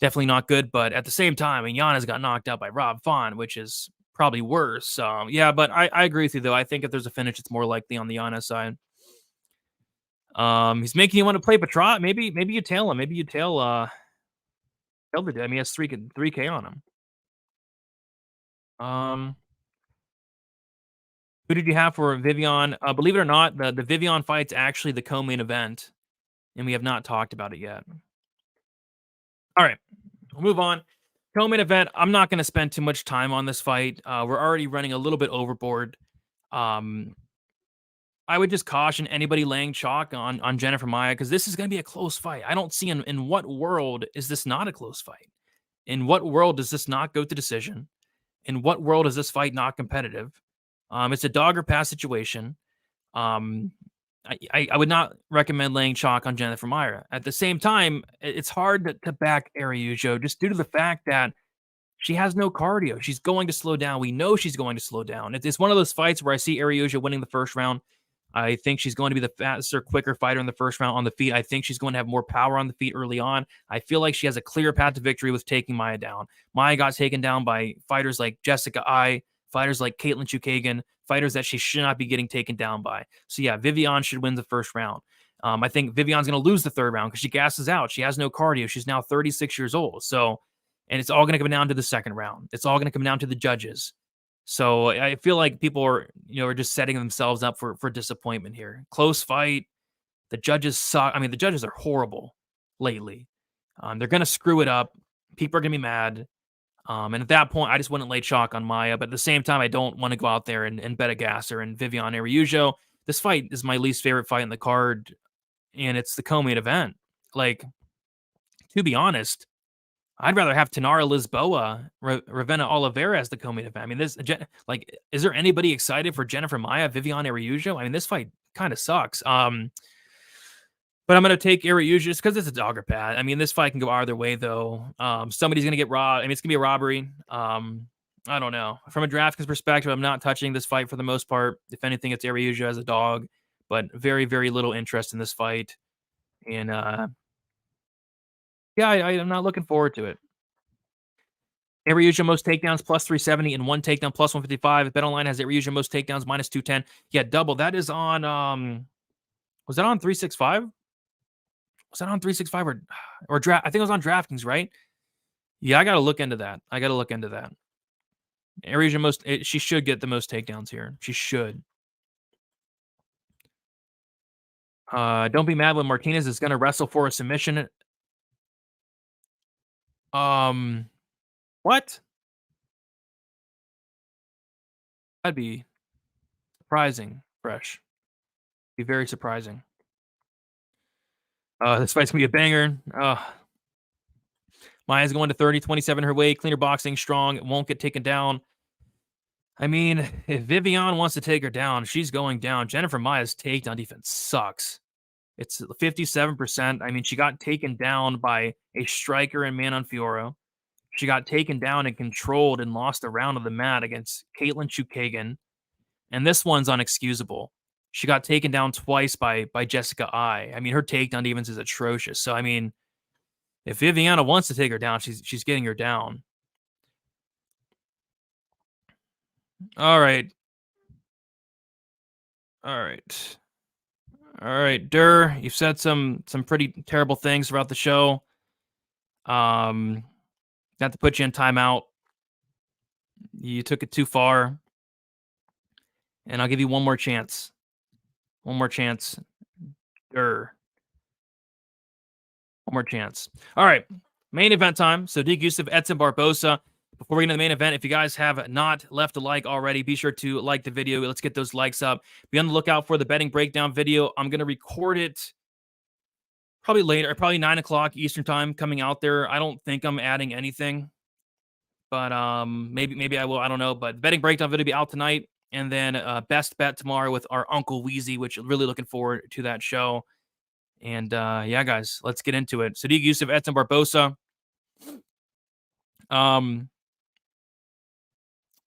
definitely not good. But at the same time, Yanez got knocked out by Rob Font, which is probably worse. Yeah, but I agree with you, though. I think if there's a finish, it's more likely on the Yanez side. He's making you want to play Petrot. Maybe you tail him. Maybe you tail the dude. I mean, he has 3K on him. Who did you have for Vivian? Believe it or not, the Vivian fight's actually the co-main event, and we have not talked about it yet. All right, we'll move on. Co-main event. I'm not going to spend too much time on this fight. We're already running a little bit overboard. I would just caution anybody laying chalk on Jennifer Maia because this is going to be a close fight. I don't see in what world is this not a close fight? In what world does this not go to decision? In what world is this fight not competitive? It's a dog or pass situation. I would not recommend laying chalk on Jennifer Maia. At the same time, it's hard to back Araujo just due to the fact that she has no cardio. She's going to slow down. We know she's going to slow down. It's one of those fights where I see Araujo winning the first round. I think she's going to be the faster, quicker fighter in the first round on the feet. I think she's going to have more power on the feet early on. I feel like she has a clear path to victory with taking Maia down. Maia got taken down by fighters like Jessica Ai, fighters like Caitlin Chukagan, fighters that she should not be getting taken down by. So yeah, Vivian should win the first round. I think Vivian's going to lose the third round because she gasses out. She has no cardio. She's now 36 years old. So, and it's all going to come down to the second round. It's all going to come down to the judges. So I feel like people are just setting themselves up for disappointment here. Close fight. The judges suck. I mean, the judges are horrible lately. They're going to screw it up. People are going to be mad. And at that point, I just wouldn't lay chalk on Maia. But at the same time, I don't want to go out there and bet a gasser and Vivian Araujo. This fight is my least favorite fight in the card. And it's the co-main event. Like, to be honest, I'd rather have Tanara Lisboa, Ravenna Oliveira as the co-main event. I mean, is there anybody excited for Jennifer Maia, Vivian Araujo? I mean, this fight kind of sucks. But I'm going to take Araujo just because it's a dogger pad. I mean, this fight can go either way, though. Somebody's going to get robbed. I mean, it's going to be a robbery. I don't know. From a DraftKings perspective, I'm not touching this fight for the most part. If anything, it's Araujo as a dog, but very, very little interest in this fight. And, yeah, I'm not looking forward to it. Ariuja most takedowns plus 370 and one takedown plus 155. BetOnline has Ariuja most takedowns minus 210. Yeah, double. That is on was that on 365? Was that on 365 or draft? I think it was on DraftKings, right? Yeah, I got to look into that. Ariuja she should get the most takedowns here. She should. Don't be mad when Martinez is going to wrestle for a submission. What? That'd be surprising, Fresh. Be very surprising. This fight's gonna be a banger. Maya's going to 30, 27 her way. Cleaner boxing, strong. It won't get taken down. I mean, if Vivian wants to take her down, she's going down. Jennifer Maya's takedown defense sucks. It's 57%. I mean, she got taken down by a striker in Manon Fiorot. She got taken down and controlled and lost a round of the mat against Caitlin Chukagan. And this one's unexcusable. She got taken down twice by Jessica I. I mean, her takedown defense is atrocious. So, I mean, if Viviana wants to take her down, she's getting her down. All right. Durr, you've said some pretty terrible things throughout the show. Got to put you in timeout. You took it too far. And I'll give you one more chance. Durr. One more chance. All right. Main event time. Sodiq Yusuff, Edson Barbosa. Before we get into the main event, if you guys have not left a like already, be sure to like the video. Let's get those likes up. Be on the lookout for the betting breakdown video. I'm going to record it probably later, probably 9 o'clock Eastern time coming out there. I don't think I'm adding anything, but maybe I will. I don't know. But betting breakdown video will be out tonight. And then best bet tomorrow with our Uncle Weezy, which really looking forward to that show. And yeah, guys, let's get into it. Sodiq Yusuff, Edson Barbosa.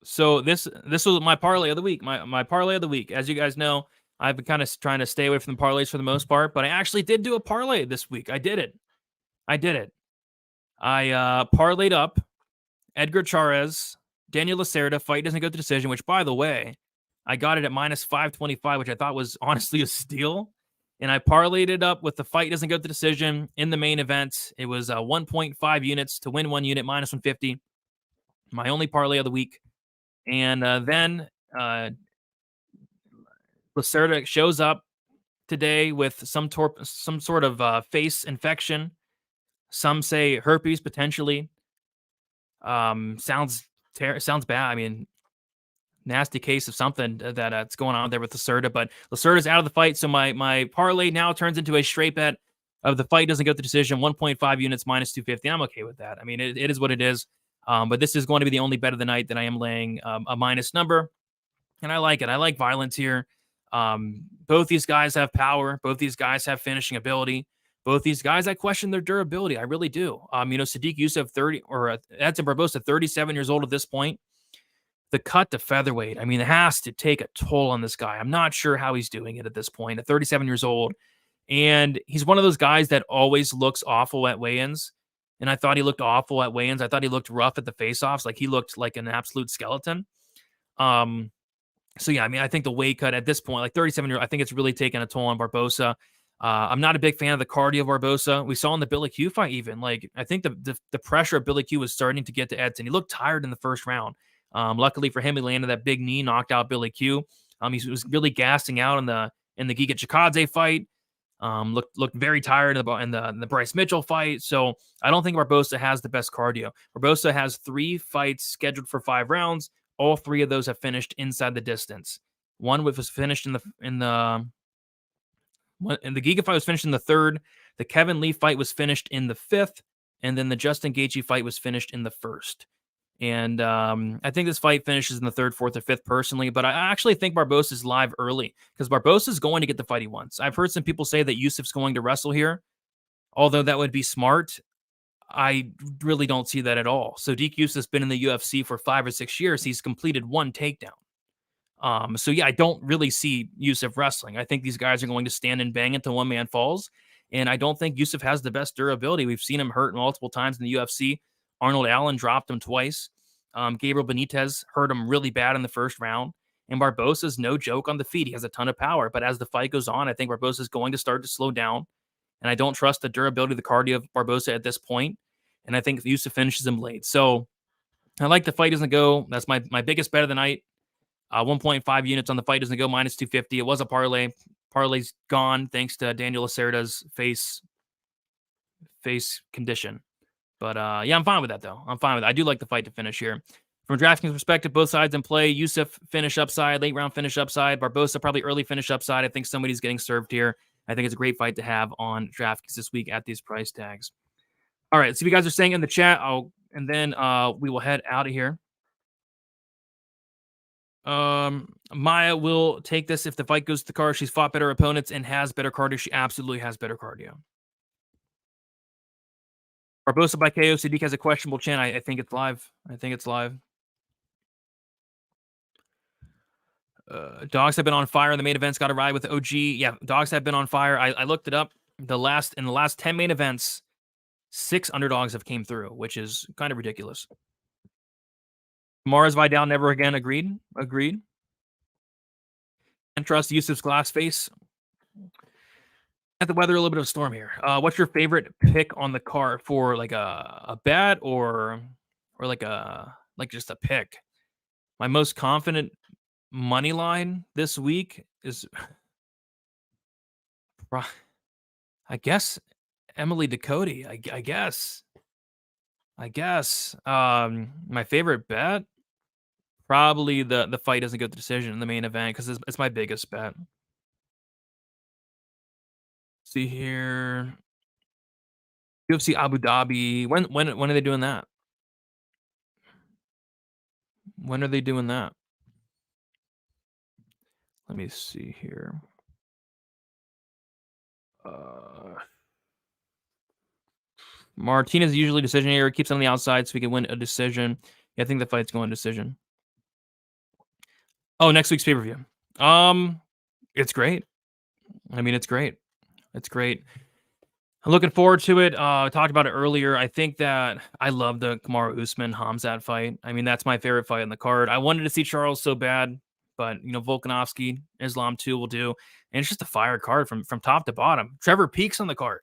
So this was my parlay of the week. My parlay of the week. As you guys know, I've been kind of trying to stay away from the parlays for the most part, but I actually did do a parlay this week. I did it. I parlayed up Edgar Chairez, Daniel Lacerda, fight doesn't go to decision, which, by the way, I got it at minus 525, which I thought was honestly a steal. And I parlayed it up with the fight doesn't go to decision in the main event. It was 1.5 units to win 1 unit, minus 150. My only parlay of the week. And then Lacerda shows up today with some sort of face infection. Some say herpes potentially. Sounds bad. I mean, nasty case of something that's going on there with Lacerda. But Lacerda's out of the fight, so my parlay now turns into a straight bet of the fight doesn't go to decision, 1.5 units, minus 250. I'm okay with that. I mean, it is what it is. But this is going to be the only bet of the night that I am laying a minus number. And I like it. I like violence here. Both these guys have power. Both these guys have finishing ability. Both these guys, I question their durability. I really do. Sodiq Yusuff, Edson Barbosa, 37 years old at this point. The cut to featherweight, I mean, it has to take a toll on this guy. I'm not sure how he's doing it at this point at 37 years old. And he's one of those guys that always looks awful at weigh-ins. And I thought he looked awful at weigh-ins. I thought he looked rough at the face-offs. Like he looked like an absolute skeleton. So yeah, I mean, I think the weight cut at this point, like 37 years, I think it's really taken a toll on Barbosa. I'm not a big fan of the cardio of Barbosa. We saw in the Billy Q fight even. Like I think the pressure of Billy Q was starting to get to Edson. He looked tired in the first round. Luckily for him, he landed that big knee, knocked out Billy Q. He was really gassing out in the Giga Chikadze fight. Looked very tired in the Bryce Mitchell fight. So I don't think Barbosa has the best cardio. Barbosa has 3 fights scheduled for 5 rounds. All 3 of those have finished inside the distance. One was finished in the Giga fight was finished in the 3rd. The Kevin Lee fight was finished in the 5th, and then the Justin Gaethje fight was finished in the 1st. And I think this fight finishes in the 3rd, 4th, or 5th personally, but I actually think Barbosa is live early because Barbosa is going to get the fight he wants. I've heard some people say that Yusuff's going to wrestle here, although that would be smart. I really don't see that at all. Sodiq Yusuff's been in the UFC for 5 or 6 years. He's completed 1 takedown. So yeah, I don't really see Yusuff wrestling. I think these guys are going to stand and bang until one man falls. And I don't think Yusuff has the best durability. We've seen him hurt multiple times in the UFC. Arnold Allen dropped him twice. Gabriel Benitez hurt him really bad in the first round. And Barbosa's no joke on the feet. He has a ton of power. But as the fight goes on, I think Barbosa's going to start to slow down. And I don't trust the durability, the cardio of Barbosa at this point. And I think Yusuf finishes him late. So I like the fight doesn't go. That's my biggest bet of the night. 1.5 units on the fight doesn't go, minus 250. It was a parlay. Parlay's gone thanks to Daniel Lacerda's face condition. But yeah, I'm fine with that, though. I'm fine with it. I do like the fight to finish here. From DraftKings perspective, both sides in play. Yusuf finish upside, late round finish upside. Barbosa probably early finish upside. I think somebody's getting served here. I think it's a great fight to have on DraftKings this week at these price tags. All right, so if you guys are saying in the chat, and then we will head out of here. Maya will take this if the fight goes to the card. She's fought better opponents and has better cardio. She absolutely has better cardio. Barbosa by KO. Sadiq has a questionable chin. I think it's live. Dogs have been on fire in the main events. Got a ride with OG. Yeah, dogs have been on fire. I looked it up. In the last 10 main events, 6 underdogs have came through, which is kind of ridiculous. Mars Vidal never again. Agreed. And trust Yusuf's glass face. At the weather, a little bit of a storm here. What's your favorite pick on the card for like a bet or like just a pick? My most confident money line this week is, I guess, Emily Ducote. I guess. My favorite bet, probably the fight doesn't go to decision in the main event because it's my biggest bet. See here, UFC Abu Dhabi. When are they doing that? When are they doing that? Let me see here. Martinez usually decision here. Keeps on the outside so we can win a decision. Yeah, I think the fight's going decision. Oh, next week's pay-per-view. It's great. I mean, it's great. I'm looking forward to it. I talked about it earlier. I think that I love the Kamaru Usman-Hamzat fight. I mean, that's my favorite fight on the card. I wanted to see Charles so bad, but, Volkanovski, Islam 2 will do. And it's just a fire card from top to bottom. Trevor Peek's on the card.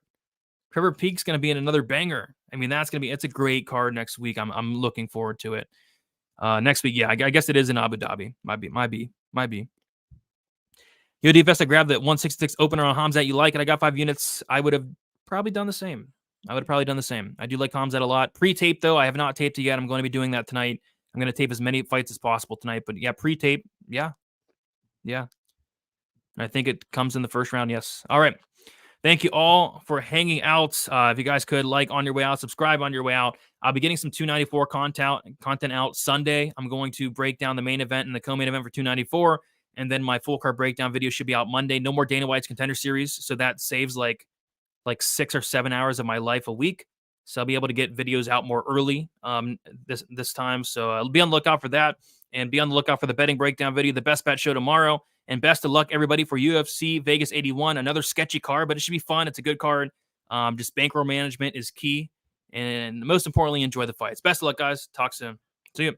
Trevor Peek's going to be in another banger. I mean, it's a great card next week. I'm looking forward to it. Next week, yeah, I guess it is in Abu Dhabi. Might be. Yo, DFS, I grabbed that 166 opener on Hamzat you like, and I got 5 units. I would have probably done the same. I do like Hamzat a lot. Pre-tape, though, I have not taped it yet. I'm going to be doing that tonight. I'm going to tape as many fights as possible tonight. But yeah, pre-tape, yeah. I think it comes in the first round, yes. All right. Thank you all for hanging out. If you guys could like on your way out, subscribe on your way out. I'll be getting some 294 content out Sunday. I'm going to break down the main event and the co-main event for 294. And then my full card breakdown video should be out Monday. No more Dana White's Contender Series. So that saves like 6 or 7 hours of my life a week. So I'll be able to get videos out more early this time. So I'll be on the lookout for that. And be on the lookout for the betting breakdown video, the best bet show tomorrow. And best of luck, everybody, for UFC Vegas 81. Another sketchy card, but it should be fun. It's a good card. Just bankroll management is key. And most importantly, enjoy the fights. Best of luck, guys. Talk soon. See you.